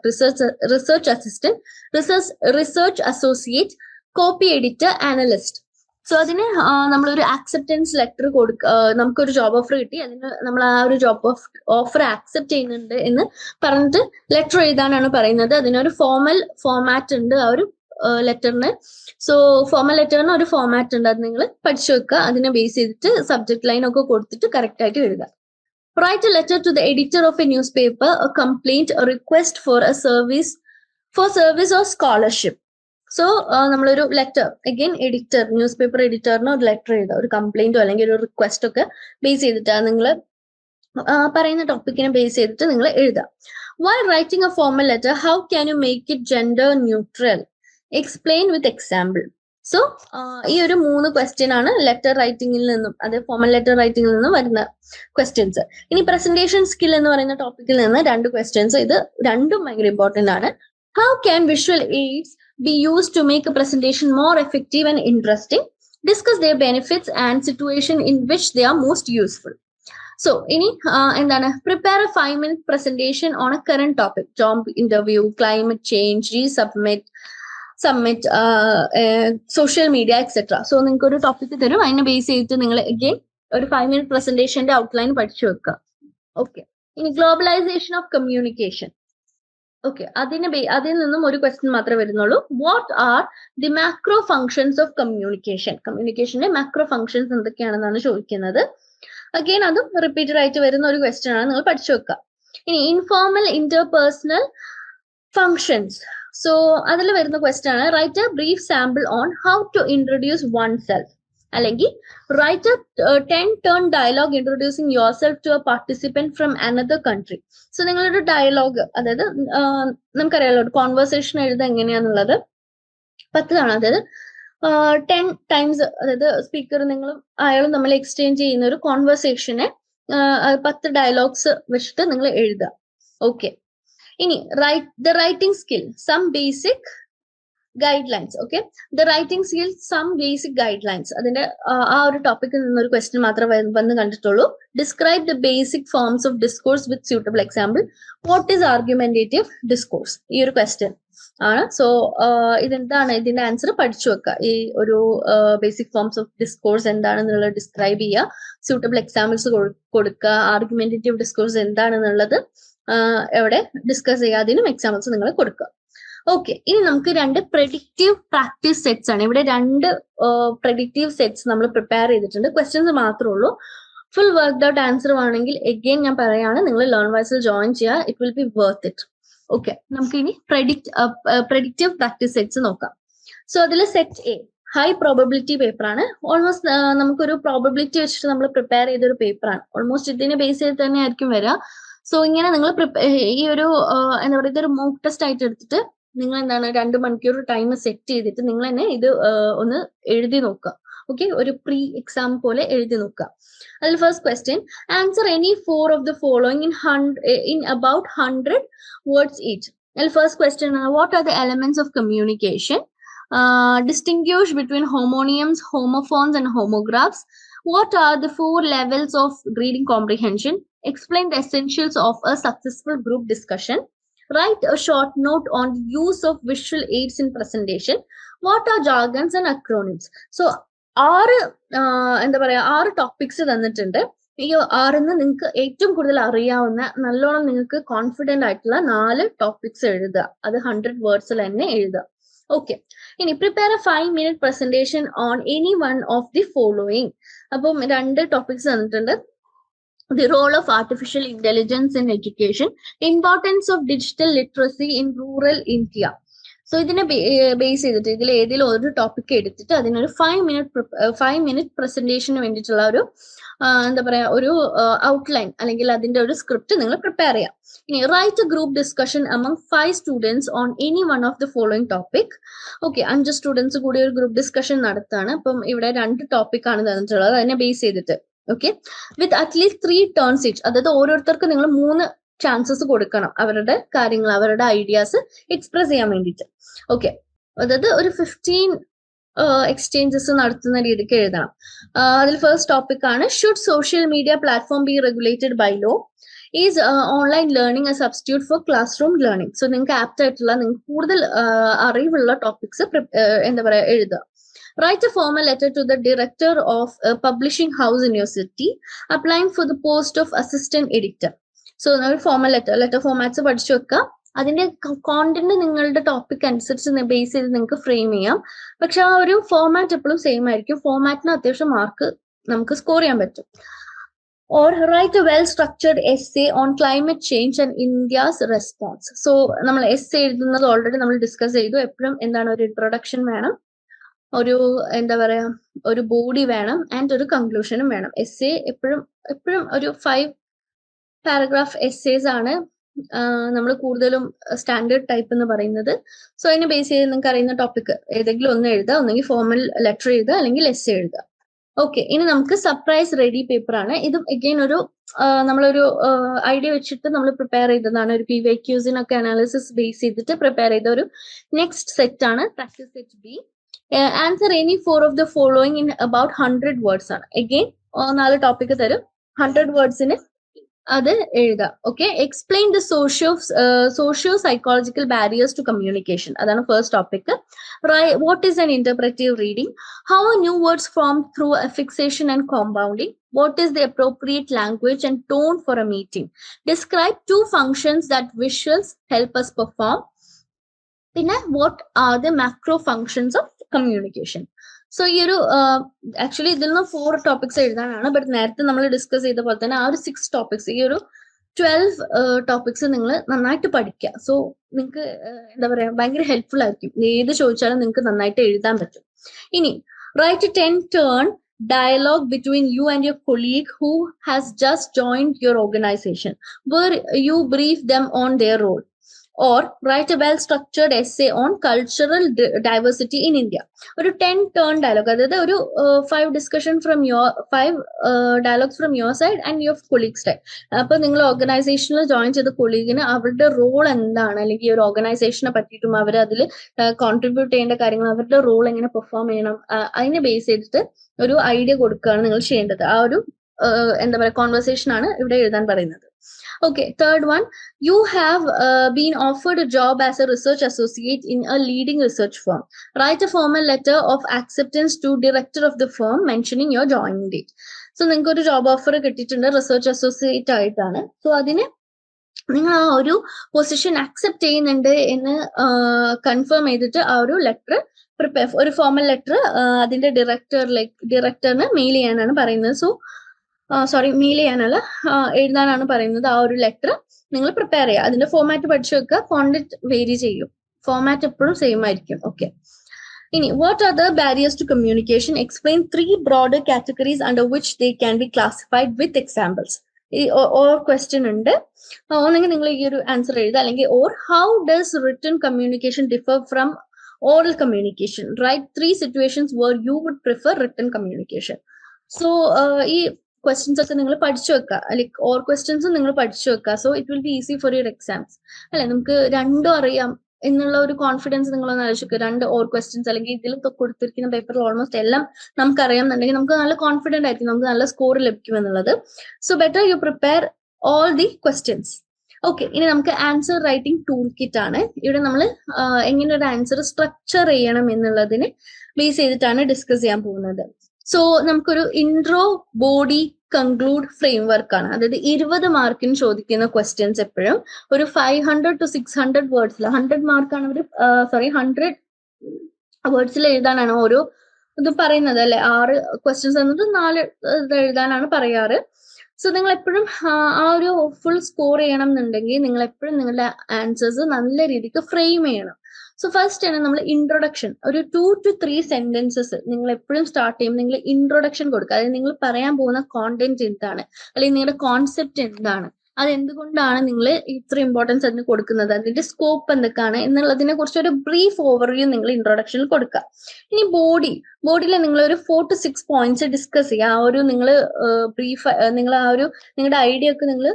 Research assistant, research associate, copy editor, analyst. So അതിന് നമ്മളൊരു ആക്സെപ്റ്റൻസ് ലെറ്റർ നമുക്കൊരു ജോബ് ഓഫർ കിട്ടി, അതിന് നമ്മൾ ആ ഒരു ജോബ് ഓഫർ ആക്സെപ്റ്റ് ചെയ്യുന്നുണ്ട് എന്ന് പറഞ്ഞിട്ട് ലെറ്റർ എഴുതാനാണ് പറയുന്നത്. അതിനൊരു ഫോമാറ്റ് ഉണ്ട് ആ ഒരു ലെറ്ററിന്. സോ ഫോമൽ ലെറ്ററിന് ഒരു ഫോമാറ്റ് ഉണ്ട്, അത് നിങ്ങൾ പഠിച്ചു വെക്കുക. അതിനെ ബേസ് ചെയ്തിട്ട് സബ്ജക്ട് ലൈൻ ഒക്കെ കൊടുത്തിട്ട് കറക്റ്റ് ആയിട്ട് എഴുതുക. Write a letter to the editor of a newspaper, a complaint, a request for a service or scholarship. So നമ്മളൊരു letter, again editor, newspaper എഡിറ്ററിന് ഒരു ലെറ്റർ എഴുതുക, ഒരു കംപ്ലൈന്റോ അല്ലെങ്കിൽ ഒരു റിക്വസ്റ്റ് ഒക്കെ ബേസ് ചെയ്തിട്ടാണ് നിങ്ങൾ പറയുന്ന ടോപ്പിക്കിനെ ബേസ് ചെയ്തിട്ട് നിങ്ങൾ എഴുതുക. While writing a formal letter, how can you make it gender neutral? Explain with example. So ഈ ഒരു 3 ക്വസ്റ്റ്യൻ ആണ് ലെറ്റർ റൈറ്റിംഗിൽ നിന്നും, അത് ഫോമൽ ലെറ്റർ റൈറ്റിംഗിൽ നിന്നും വരുന്ന ക്വസ്റ്റ്യൻസ്. ഇനി പ്രസന്റേഷൻ സ്കിൽ എന്ന് പറയുന്ന ടോപ്പിക്കിൽ നിന്ന് 2 ക്വസ്റ്റ്യൻസ്, ഇത് രണ്ടും ഭയങ്കര ഇമ്പോർട്ടന്റ് ആണ്. How can visual aids be used to make a presentation more effective and interesting? Discuss their benefits and situation in which they are most useful. So, ഇനി എന്താണ്, prepare a 5-minute presentation on a current topic, job interview, climate change, resubmit, submit, social media etcetera. So നിങ്ങൾക്ക് ഒരു topic തരും, അതിനെ base ചെയ്തിട്ട് നിങ്ങൾ again ഒരു 5-minute പ്രസന്റേഷന്റെ outline പഠിച്ചു വെക്കുക. ഓക്കെ, ഇനി ഗ്ലോബലൈസേഷൻ ഓഫ് കമ്മ്യൂണിക്കേഷൻ. ഓക്കെ, അതിൽ നിന്നും ഒരു ക്വസ്റ്റ്യൻ മാത്രമേ വരുന്നുള്ളൂ. What are the macro functions of communication? കമ്മ്യൂണിക്കേഷന്റെ മാക്രോ ഫങ്ഷൻസ് എന്തൊക്കെയാണെന്നാണ് ചോദിക്കുന്നത്. അഗെയിൻ അതും റിപ്പീറ്റഡ് ആയിട്ട് വരുന്ന ഒരു ക്വസ്റ്റ്യൻ ആണ്, നിങ്ങൾ പഠിച്ചു വെക്കുക. ഇനി ഇൻഫോർമൽ ഇന്റർപേഴ്സണൽ ഫങ്ഷൻസ്. സോ അതിൽ വരുന്ന ക്വസ്റ്റ്യൻ ആണ്, write a brief sample on how to introduce oneself, അല്ലെങ്കിൽ write a 10-turn dialogue introducing yourself to a participant from another country. So നിങ്ങളൊരു ഡയലോഗ്, അതായത് നമുക്കറിയാലോ ഒരു കോൺവെർസേഷൻ എഴുതുക എങ്ങനെയാന്നുള്ളത് 10 തവണ, അതായത് 10 times, അതായത് സ്പീക്കർ നിങ്ങളും അയാളും തമ്മിൽ എക്സ്ചേഞ്ച് ചെയ്യുന്ന ഒരു കോൺവെർസേഷനെ 10 ഡയലോഗ്സ് വെച്ചിട്ട് നിങ്ങൾ എഴുതുക. ഓക്കെ, ഇനി the writing skill, some basic guidelines. Okay, the writing skill, some basic guidelines. അതിന്റെ ആ ഒരു ടോപ്പിക്കിൽ നിന്നൊരു ക്വസ്റ്റ്യൻ മാത്രമേ വന്ന് കണ്ടിട്ടുള്ളൂ. Describe the basic forms of discourse with suitable example. What is argumentative discourse? ഈ ഒരു ക്വസ്റ്റ്യൻ ആണ്. സോ ഇതെന്താണ്, ഇതിന്റെ ആൻസർ പഠിച്ചു വെക്കുക. ഈ ഒരു ബേസിക് ഫോംസ് ഓഫ് ഡിസ്കോഴ്സ് എന്താണെന്നുള്ളത് ഡിസ്ക്രൈബ് ചെയ്യുക, സ്യൂട്ടബിൾ എക്സാമ്പിൾസ് കൊടുക്കുക, ആർഗ്യുമെന്റേറ്റീവ് ഡിസ്കോഴ്സ് എന്താണെന്നുള്ളത് എവിടെ ഡിസ്കസ് ചെയ്യാതിനും എക്സാമ്പിൾസ് നിങ്ങൾ കൊടുക്കുക. ഓക്കെ, ഇനി നമുക്ക് 2 പ്രെഡിക്റ്റീവ് പ്രാക്ടീസ് സെറ്റ്സ് ആണ്. ഇവിടെ 2 പ്രെഡിക്റ്റീവ് സെറ്റ്സ് നമ്മൾ പ്രിപ്പയർ ചെയ്തിട്ടുണ്ട്. ക്വസ്റ്റ്യൻസ് മാത്രമേ ഉള്ളൂ. ഫുൾ വർക്ക്ഡ് ഔട്ട് ആൻസർ ആണെങ്കിൽ എഗെയിൻ ഞാൻ പറയാണ്, നിങ്ങൾ ലേൺ വൈസിൽ ജോയിൻ ചെയ്യുക. It will be worth it. Okay, നമുക്ക് ഇനി പ്രെഡിക്റ്റീവ് പ്രാക്ടീസ് സെറ്റ്സ് നോക്കാം. സോ അതിൽ set A high probability paper ആണ്. ഓൾമോസ്റ്റ് നമുക്കൊരു പ്രോബബിലിറ്റി വെച്ചിട്ട് നമ്മൾ പ്രിപ്പയർ ചെയ്തൊരു പേപ്പറാണ്. ഓൾമോസ്റ്റ് ഇതിനെ ബേസ് ചെയ്ത് തന്നെ ആയിരിക്കും വരിക. സോ ഇങ്ങനെ നിങ്ങൾ ഈ ഒരു എന്താ പറയുക, ഇതൊരു മോക്ക് ടെസ്റ്റ് ആയിട്ട് എടുത്തിട്ട് നിങ്ങൾ എന്താണ് 2 മണിക്കൂർ ടൈം സെറ്റ് ചെയ്തിട്ട് നിങ്ങൾ തന്നെ ഇത് ഒന്ന് എഴുതി നോക്കുക. ഓക്കെ, ഒരു പ്രീ എക്സാം പോലെ എഴുതി നോക്കുക. അതിൽ first question, answer any 4 of the following in about 100 words each. അതിൽ first question, what are the elements of communication? Distinguish between homonyms, homophones and homographs. What are the 4 levels of reading comprehension? Explain the essentials of a successful group discussion. Write a short note on the use of visual aids in presentation. What are jargons and acronyms? So 6 topics തന്നിട്ടുണ്ട്. ഈ 6ന്ന് നിങ്ങൾക്ക് ഏറ്റവും കൂടുതൽ അറിയാവുന്ന, നല്ലോണം നിങ്ങൾക്ക് confident ആയിട്ടുള്ള 4 topics എഴുതുക. അത് 100 വേർഡ്സിൽ തന്നെ എഴുതുക. ഓക്കെ, ഇനി prepare A 5-minute presentation on any one of the following. അപ്പം 2 ടോപ്പിക്സ് തന്നിട്ടുണ്ട്. The role of artificial intelligence in education, importance of digital literacy in rural India. So ഇതിനെ ബേസ് ചെയ്തിട്ട് ഇതിൽ ഏതെങ്കിലും ഒരു ടോപ്പിക് എടുത്തിട്ട് അതിനൊരു 5-minute പ്രസന്റേഷന് വേണ്ടിയിട്ടുള്ള ഒരു എന്താ പറയാ, ഒരു ഔട്ട്ലൈൻ അല്ലെങ്കിൽ അതിന്റെ ഒരു സ്ക്രിപ്റ്റ് നിങ്ങൾ പ്രിപ്പയർ ചെയ്യാം. ഇനി write a group discussion among 5 students on any one of the following topic. Okay, 5 students കൂടി ഒരു ഗ്രൂപ്പ് ഡിസ്കഷൻ നടത്താണ്. അപ്പം ഇവിടെ 2 ടോപ്പിക്കാണ് തന്നിട്ടുള്ളത്, അതിനെ ബേസ് ചെയ്തിട്ട്. ഓക്കെ, വിത്ത് അറ്റ്ലീസ്റ്റ് 3 turns each. അതായത് ഓരോരുത്തർക്ക് നിങ്ങൾ 3 ചാൻസസ് കൊടുക്കണം അവരുടെ കാര്യങ്ങൾ, അവരുടെ ഐഡിയാസ് എക്സ്പ്രസ് ചെയ്യാൻ വേണ്ടിയിട്ട്. ഓക്കെ, അതായത് ഒരു 15 എക്സ്ചേഞ്ചസ് നടത്തുന്ന രീതിക്ക് എഴുതണം. അതിൽ ഫസ്റ്റ് ടോപ്പിക് ആണ്, should social media platform be regulated by law? Is online learning a substitute for classroom learning. So നിങ്ങൾക്ക് ആപ്റ്റ് ആയിട്ടുള്ള, നിങ്ങൾക്ക് കൂടുതൽ അറിവുള്ള ടോപ്പിക്സ് എന്താ പറയുക എഴുതുക. Write a formal letter to the director of a publishing house in your city, applying for the post of assistant editor. So, formal letter formats പഠിച്ചു വെക്കുക. അതിന്റെ കോണ്ടന്റ് നിങ്ങളുടെ ടോപ്പിക് അനുസരിച്ച് ബേസ് ചെയ്ത് നിങ്ങൾക്ക് ഫ്രെയിം ചെയ്യാം. പക്ഷെ ആ ഒരു ഫോമാറ്റ് എപ്പോഴും സെയിം ആയിരിക്കും. ഫോമാറ്റിന് അത്യാവശ്യം മാർക്ക് നമുക്ക് സ്കോർ ചെയ്യാൻ പറ്റും. Or write a well-structured essay on climate change and India's response. So, നമ്മൾ essay എഴുതുന്നത് ഓൾറെഡി നമ്മൾ ഡിസ്കസ് ചെയ്തു. എപ്പോഴും എന്താണ്, ഒരു ഇൻട്രൊഡക്ഷൻ വേണം, ഒരു എന്താ പറയാ, ഒരു ബോഡി വേണം, ആൻഡ് ഒരു കൺക്ലൂഷനും വേണം. എസ്സേ എപ്പോഴും ഒരു 5 പാരഗ്രാഫ് എസ്സേസ് ആണ് നമ്മൾ കൂടുതലും സ്റ്റാൻഡേർഡ് ടൈപ്പ് എന്ന് പറയുന്നത്. സോ അതിനെ ബേസ് ചെയ്ത് നിങ്ങൾക്ക് അറിയുന്ന ടോപ്പിക് ഏതെങ്കിലും ഒന്ന് എഴുതുക, ഒന്നെങ്കിൽ ഫോർമൽ ലെറ്റർ എഴുതുക, അല്ലെങ്കിൽ എസ്സേ എഴുതുക. ഓക്കെ, ഇനി നമുക്ക് സർപ്രൈസ് റെഡി പേപ്പർ ആണ്. ഇതും അഗെയിൻ ഒരു നമ്മളൊരു ഐഡിയ വെച്ചിട്ട് നമ്മൾ പ്രിപ്പയർ ചെയ്തതാണ്. ഒരു PYQസിനൊക്കെ അനാലിസിസ് ബേസ് ചെയ്തിട്ട് പ്രിപ്പയർ ചെയ്ത ഒരു നെക്സ്റ്റ് സെറ്റ് ആണ് practice set B. Answer any 4 of the following in about 100 words ആണ്. Again 4 ടോപ്പിക് തരും, 100 വേർഡ്സിന് അത് എഴുതുക. Okay, explain the socio psychological barriers to communication, അതാണ് first topic. What is an interpretive reading, how new words form through fixation and compounding, what is the appropriate language and tone for a meeting, describe 2 functions that visuals help us perform, പിന്നെ what are the macro functions of communication. So ഈ ഒരു actually ഇതിൽ നിന്ന് 4 topics എഴുതാനാണ്. But നേരത്തെ നമ്മൾ discuss ചെയ്ത പോലെ തന്നെ ആ ഒരു 6 ടോപ്പിക്സ്, ഈ ഒരു 12 ടോപ്പിക്സ് നിങ്ങൾ നന്നായിട്ട് പഠിക്കുക. സോ നിങ്ങൾക്ക് എന്താ പറയാ, ഭയങ്കര ഹെൽപ്ഫുൾ ആയിരിക്കും. ഏത് ചോദിച്ചാലും നിങ്ങൾക്ക് നന്നായിട്ട് എഴുതാൻ പറ്റും. ഇനി right 10 turn dialogue between you and your colleague who has just joined your organization, where you brief them on their role. Or write a well-structured essay on cultural diversity in India. ഒരു 10 turn dialogue, അതായത് ഒരു 5 dialogues from your side and your colleagues side. അപ്പൊ നിങ്ങൾ ഓർഗനൈസേഷനിൽ join ചെയ്ത കൊളീഗിന് അവരുടെ role എന്താണ്, അല്ലെങ്കിൽ ഈ ഒരു ഓർഗനൈസേഷനെ പറ്റിയിട്ടും അവർ അതിൽ കോൺട്രിബ്യൂട്ട് ചെയ്യേണ്ട കാര്യങ്ങൾ, അവരുടെ റോൾ എങ്ങനെ പെർഫോം ചെയ്യണം, അതിനെ ബേസ് ചെയ്തിട്ട് ഒരു ഐഡിയ കൊടുക്കുകയാണ് നിങ്ങൾ ചെയ്യേണ്ടത്. ആ ഒരു എന്താ പറയുക കോൺവെർസേഷൻ ആണ് ഇവിടെ എഴുതാൻ പറയുന്നത്. Okay, third one, you have been offered a job as a research associate in a leading research firm. Write a formal letter of acceptance to director of the firm mentioning your joining date. So നിങ്ങൾക്ക് ഒരു job offer കിട്ടിയിട്ടുണ്ട്, research associate ആയിട്ടാണ്. So അതിന് നിങ്ങൾ ആ ഒരു position accept ചെയ്യുന്നുണ്ട് എന്ന് കൺഫേം ചെയ്തിട്ട് ആ ഒരു ലെറ്റർ പ്രിപ്പയർ, ഒരു ഫോർമൽ ലെറ്റർ അതിന്റെ ഡയറക്ടറിന് മെയിൽ ചെയ്യാനാണ് പറയുന്നത്. സോ മെയിൽ ചെയ്യാനല്ല, എഴുതാനാണ് പറയുന്നത്. ആ ഒരു ലെറ്റർ നിങ്ങൾ പ്രിപ്പയർ ചെയ്യുക. അതിന്റെ ഫോമാറ്റ് പഠിച്ചു വെക്കുക. കോണ്ടന്റ് വേരി ചെയ്യും, ഫോമാറ്റ് എപ്പോഴും സെയിം ആയിരിക്കും. ഓക്കെ, ഇനി what are the barriers to communication, explain 3 broader categories under which they can be classified with examples. ഈ ഓർ ക്വസ്റ്റ്യൻ ഉണ്ട്, ഒന്നെങ്കിൽ നിങ്ങൾ ഈ ഒരു ആൻസർ എഴുതുക, അല്ലെങ്കിൽ or how does written communication differ from oral communication, write 3 situations where you would prefer written communication. So ഈ questions ഒക്കെ നിങ്ങൾ പഠിച്ചു വെക്കുക, ലൈക്ക് ഓർ ക്വസ്റ്റ്യൻസും നിങ്ങൾ പഠിച്ചു വെക്കുക. So it will be easy for your exams. അല്ലെ, നമുക്ക് രണ്ടും അറിയാം എന്നുള്ള ഒരു കോൺഫിഡൻസ് നിങ്ങളൊന്ന് ആലോചിക്കുക. 2 ഓർ ക്വസ്റ്റ്യൻസ് അല്ലെങ്കിൽ ഇതിൽ കൊടുത്തിരിക്കുന്ന പേപ്പറിൽ ഓൾമോസ്റ്റ് എല്ലാം നമുക്ക് അറിയാമെന്നുണ്ടെങ്കിൽ നമുക്ക് നല്ല കോൺഫിഡന്റ് ആയിരിക്കും, നമുക്ക് നല്ല സ്കോർ ലഭിക്കും എന്നുള്ളത്. So better U prepare all the questions. Okay, ഇനി നമുക്ക് ആൻസർ റൈറ്റിംഗ് ടൂൾ കിറ്റ് ആണ്. ഇവിടെ നമ്മൾ എങ്ങനെ ഒരു ആൻസർ സ്ട്രക്ചർ ചെയ്യണം എന്നുള്ളതിന് ബേസ് ചെയ്തിട്ടാണ് ഡിസ്കസ് ചെയ്യാൻ പോകുന്നത്. സോ നമുക്കൊരു ഇൻട്രോ, ബോഡി, കൺക്ലൂഡ് ഫ്രെയിംവർക്ക് ആണ്. അതായത് 20 മാർക്കിന് ചോദിക്കുന്ന ക്വസ്റ്റ്യൻസ് എപ്പോഴും ഒരു 500 to 600 വേർഡ്സിൽ, 100 മാർക്കാണ് അവർ 100 വേർഡ്സിൽ എഴുതാനാണ് ഓരോ ഇത് പറയുന്നത്. അല്ലെ, 6 ക്വസ്റ്റ്യൻസ് എന്നിട്ട് 4 ഇത് എഴുതാനാണ് പറയാറ്. സോ നിങ്ങൾ എപ്പോഴും ആ ഒരു ഫുൾ സ്കോർ ചെയ്യണം എന്നുണ്ടെങ്കിൽ നിങ്ങൾ എപ്പോഴും നിങ്ങളുടെ ആൻസേഴ്സ് നല്ല രീതിക്ക് ഫ്രെയിം ചെയ്യണം. സോ ഫസ്റ്റ് ആണ് നമ്മൾ ഇൻട്രൊഡക്ഷൻ, ഒരു 2 to 3 സെന്റൻസസ് നിങ്ങൾ എപ്പോഴും സ്റ്റാർട്ട് ചെയ്യുമ്പോൾ നിങ്ങൾ ഇൻട്രൊഡക്ഷൻ കൊടുക്കുക. അതായത് നിങ്ങൾ പറയാൻ പോകുന്ന കോണ്ടന്റ് എന്താണ്, അല്ലെങ്കിൽ നിങ്ങളുടെ കോൺസെപ്റ്റ് എന്താണ്, അതെന്തുകൊണ്ടാണ് നിങ്ങൾ ഇത്ര ഇമ്പോർട്ടൻസ് അതിന് കൊടുക്കുന്നത്, അതിന്റെ സ്കോപ്പ് എന്തൊക്കെയാണ് എന്നുള്ളതിനെ കുറിച്ച് ഒരു ബ്രീഫ് ഓവർവ്യൂ നിങ്ങൾ ഇൻട്രൊഡക്ഷനിൽ കൊടുക്കുക. ഇനി ബോർഡിൽ നിങ്ങൾ ഒരു 4 to 6 പോയിന്റ്സ് ഡിസ്കസ് ചെയ്യുക. ആ ഒരു നിങ്ങൾ ബ്രീഫ് നിങ്ങൾ ആ ഒരു നിങ്ങളുടെ ഐഡിയ ഒക്കെ നിങ്ങൾ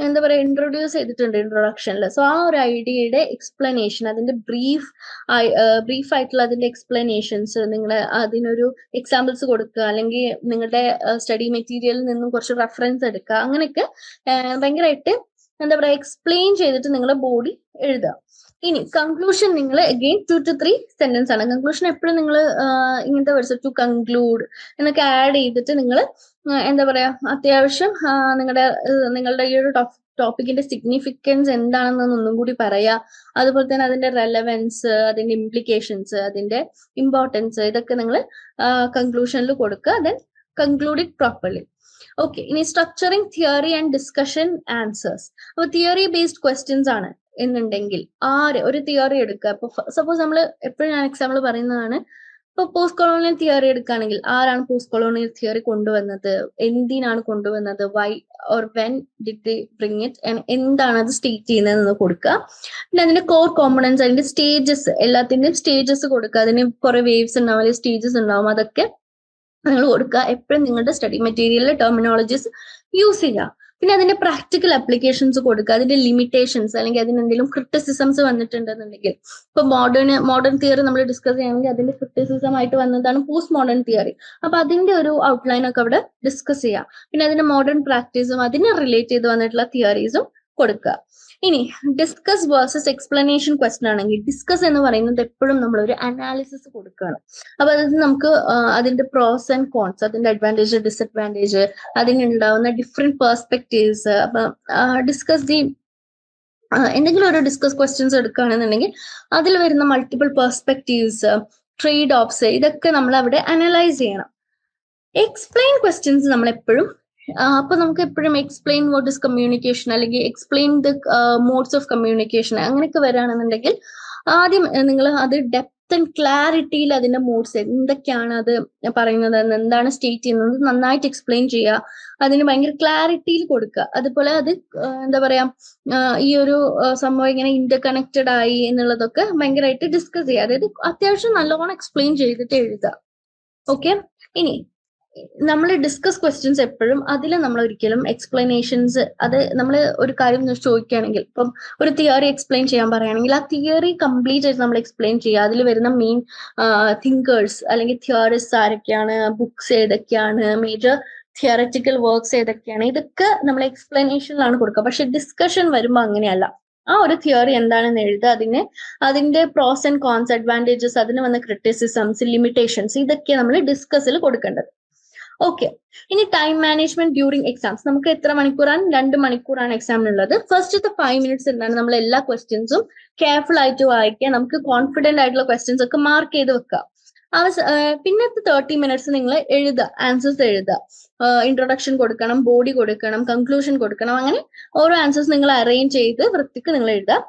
എന്താ പറയുക ഇൻട്രൊഡ്യൂസ് ചെയ്തിട്ടുണ്ട് ഇൻട്രൊഡക്ഷനിൽ. സോ ആ ഒരു ഐഡിയയുടെ എക്സ്പ്ലനേഷൻ, അതിന്റെ ബ്രീഫ് ആയിട്ടുള്ള അതിന്റെ എക്സ്പ്ലനേഷൻസ്, നിങ്ങൾ അതിനൊരു എക്സാമ്പിൾസ് കൊടുക്കുക, അല്ലെങ്കിൽ നിങ്ങളുടെ സ്റ്റഡി മെറ്റീരിയലിൽ നിന്നും കുറച്ച് റെഫറൻസ് എടുക്കുക. അങ്ങനെയൊക്കെ ഭയങ്കരമായിട്ട് എന്താ പറയുക എക്സ്പ്ലെയിൻ ചെയ്തിട്ട് നിങ്ങൾ ബോഡി എഴുതുക. ഇനി കൺക്ലൂഷൻ നിങ്ങൾ അഗെയിൻ 2 to 3 സെന്റൻസ് ആണ്. കൺക്ലൂഷൻ എപ്പോഴും നിങ്ങൾ ഇങ്ങനത്തെ വേർഡ്സ് ടു കൺക്ലൂഡ് എന്നൊക്കെ ആഡ് ചെയ്തിട്ട് നിങ്ങൾ എന്താ പറയാ അത്യാവശ്യം നിങ്ങളുടെ ഈ ഒരു ടോപ്പിക്കിന്റെ സിഗ്നിഫിക്കൻസ് എന്താണെന്ന് ഒന്നും കൂടി പറയാ. അതുപോലെ തന്നെ അതിന്റെ റെലവൻസ്, അതിന്റെ ഇംപ്ലിക്കേഷൻസ്, അതിന്റെ ഇമ്പോർട്ടൻസ്, ഇതൊക്കെ നിങ്ങൾ കൺക്ലൂഷനിൽ കൊടുക്കുക. Then conclude it properly. Okay, ഇനി structuring theory and discussion answers. അപ്പൊ തിയറി ബേസ്ഡ് ക്വസ്റ്റ്യൻസ് ആണ് എന്നുണ്ടെങ്കിൽ ഒരു തിയറി എടുക്കുക. ഇപ്പൊ സപ്പോസ് നമ്മൾ എപ്പോഴും ഞാൻ എക്സാമ്പിൾ പറയുന്നതാണ്, ഇപ്പൊ പോസ്റ്റ് കൊളോണിയൽ തിയറി എടുക്കുകയാണെങ്കിൽ ആരാണ് പോസ്റ്റ് കൊളോണിയൽ തിയറി കൊണ്ടുവന്നത്, എന്തിനാണ് കൊണ്ടുവന്നത്, why or when did they bring it, എന്താണ് അത് സ്റ്റേറ്റ് ചെയ്യുന്നതെന്ന് കൊടുക്കുക. പിന്നെ അതിന്റെ കോർ കോമ്പണൻസ്, അതിന്റെ സ്റ്റേജസ്, എല്ലാത്തിന്റെയും സ്റ്റേജസ് കൊടുക്കുക. അതിന് കുറെ വേവ്സ് ഉണ്ടാവും, അല്ലെങ്കിൽ സ്റ്റേജസ് ഉണ്ടാവും, അതൊക്കെ നിങ്ങൾ കൊടുക്കുക. എപ്പോഴും നിങ്ങളുടെ സ്റ്റഡി മെറ്റീരിയലിൽ ടെർമിനോളജീസ് യൂസ് ചെയ്യുക. പിന്നെ അതിന്റെ പ്രാക്ടിക്കൽ അപ്ലിക്കേഷൻസ് കൊടുക്കുക, അതിന്റെ ലിമിറ്റേഷൻസ്, അല്ലെങ്കിൽ അതിന് എന്തെങ്കിലും ക്രിറ്റിസിസംസ് വന്നിട്ടുണ്ടെന്നുണ്ടെങ്കിൽ, ഇപ്പൊ മോഡേൺ തിയറി നമ്മൾ ഡിസ്കസ് ചെയ്യുകയാണെങ്കിൽ അതിന്റെ ക്രിറ്റിസിസം ആയിട്ട് വന്നതാണ് പോസ്റ്റ് മോഡേൺ തിയറി. അപ്പൊ അതിന്റെ ഒരു ഔട്ട്ലൈൻ ഒക്കെ അവിടെ ഡിസ്കസ് ചെയ്യാം. പിന്നെ അതിന്റെ മോഡേൺ പ്രാക്ടീസും അതിനെ റിലേറ്റ് ചെയ്ത് വന്നിട്ടുള്ള തിയറീസും കൊടുക്കുക. ഇനി ഡിസ്കസ് വേഴ്സസ് എക്സ്പ്ലനേഷൻ ക്വസ്റ്റൻ ആണെങ്കിൽ, ഡിസ്കസ് എന്ന് പറയുന്നത് എപ്പോഴും നമ്മൾ ഒരു അനാലിസിസ് കൊടുക്കുകയാണ്. അപ്പൊ അത് നമുക്ക് അതിന്റെ പ്രോസ് ആൻഡ് കോൺസ്, അതിന്റെ അഡ്വാൻറ്റേജ് ഡിസഡ്വാൻറ്റേജ്, അതിനുണ്ടാവുന്ന ഡിഫറെന്റ് പെർസ്പെക്റ്റീവ്സ്, അപ്പൊ എന്തെങ്കിലും ഒരു ഡിസ്കസ് ക്വസ്റ്റ്യൻസ് എടുക്കുകയാണെന്നുണ്ടെങ്കിൽ അതിൽ വരുന്ന മൾട്ടിപ്പിൾ പെർസ്പെക്റ്റീവ്സ്, ട്രേഡ് ഓഫ്സ്, ഇതൊക്കെ നമ്മൾ അവിടെ അനലൈസ് ചെയ്യണം. എക്സ്പ്ലെയിൻ ക്വസ്റ്റ്യൻസ് നമ്മൾ എപ്പോഴും അപ്പൊ നമുക്ക് എപ്പോഴും എക്സ്പ്ലെയിൻ വാട്ട് ഇസ് കമ്മ്യൂണിക്കേഷൻ, അല്ലെങ്കിൽ explain the modes of communication, അങ്ങനെയൊക്കെ വരികയാണെന്നുണ്ടെങ്കിൽ ആദ്യം നിങ്ങൾ അത് ഡെപ്ത് ആൻഡ് ക്ലാരിറ്റിയിൽ അതിന്റെ മോഡ്സ് എന്തൊക്കെയാണ് അത് പറയുന്നത്, എന്താണ് സ്റ്റേറ്റ് ചെയ്യുന്നത് നന്നായിട്ട് എക്സ്പ്ലെയിൻ ചെയ്യുക. അതിന് ഭയങ്കര ക്ലാരിറ്റിയിൽ കൊടുക്കുക. അതുപോലെ അത് എന്താ പറയാ ഈ ഒരു സംഭവം ഇങ്ങനെ ഇന്റർ കണക്റ്റഡ് ആയി എന്നുള്ളതൊക്കെ ഭയങ്കരമായിട്ട് ഡിസ്കസ് ചെയ്യുക. അതായത് അത്യാവശ്യം നല്ലോണം എക്സ്പ്ലെയിൻ ചെയ്തിട്ട് എഴുതുക. ഓക്കെ, ഇനി നമ്മൾ ഡിസ്കസ് ക്വസ്റ്റ്യൻസ് എപ്പോഴും അതിൽ നമ്മൾ ഒരിക്കലും എക്സ്പ്ലനേഷൻസ്, അത് നമ്മൾ ഒരു കാര്യം ചോദിക്കുകയാണെങ്കിൽ, ഇപ്പം ഒരു തിയറി എക്സ്പ്ലെയിൻ ചെയ്യാൻ പറയുകയാണെങ്കിൽ ആ തിയറി കംപ്ലീറ്റ് ആയിട്ട് നമ്മൾ എക്സ്പ്ലെയിൻ ചെയ്യുക. അതിൽ വരുന്ന മെയിൻ തിങ്കേഴ്സ് അല്ലെങ്കിൽ തിയറിസ്റ്റ് ആരൊക്കെയാണ്, ബുക്സ് ഏതൊക്കെയാണ്, മേജർ തിയററ്റിക്കൽ വർക്ക്സ് ഏതൊക്കെയാണ്, ഇതൊക്കെ നമ്മൾ എക്സ്പ്ലനേഷനിലാണ് കൊടുക്കുക. പക്ഷെ ഡിസ്കഷൻ വരുമ്പോൾ അങ്ങനെയല്ല. ആ ഒരു തിയറി എന്താണെന്ന് എഴുതുക, അതിന്റെ പ്രോസ് ആൻഡ് കോൺസ്, അഡ്വാൻറ്റേജസ്, അതിന് വന്ന ക്രിറ്റിസിസംസ്, ലിമിറ്റേഷൻസ്, ഇതൊക്കെ നമ്മൾ ഡിസ്കസിൽ കൊടുക്കേണ്ടത്. ഓക്കെ, ഇനി ടൈം മാനേജ്മെന്റ് ഡ്യൂറിങ് എക്സാംസ്. നമുക്ക് എത്ര മണിക്കൂറാണ്? 2 മണിക്കൂറാണ് എക്സാമിനുള്ളത്. ഫസ്റ്റത്തെ 5 മിനിറ്റ്സ് എന്താണ്, നമ്മൾ എല്ലാ ക്വസ്റ്റ്യൻസും കെയർഫുൾ ആയിട്ട് വായിക്കുക. നമുക്ക് കോൺഫിഡന്റ് ആയിട്ടുള്ള ക്വസ്റ്റ്യൻസ് ഒക്കെ മാർക്ക് ചെയ്ത് വെക്കുക. പിന്നത്തെ 30 മിനിറ്റ്സ് നിങ്ങൾ എഴുതുക, ആൻസേഴ്സ് എഴുതുക. ഇൻട്രൊഡക്ഷൻ കൊടുക്കണം, ബോഡി കൊടുക്കണം, കൺക്ലൂഷൻ കൊടുക്കണം. അങ്ങനെ ഓരോ ആൻസേഴ്സ് നിങ്ങൾ അറേഞ്ച് ചെയ്ത് വൃത്തിക്ക് നിങ്ങൾ എഴുതുക.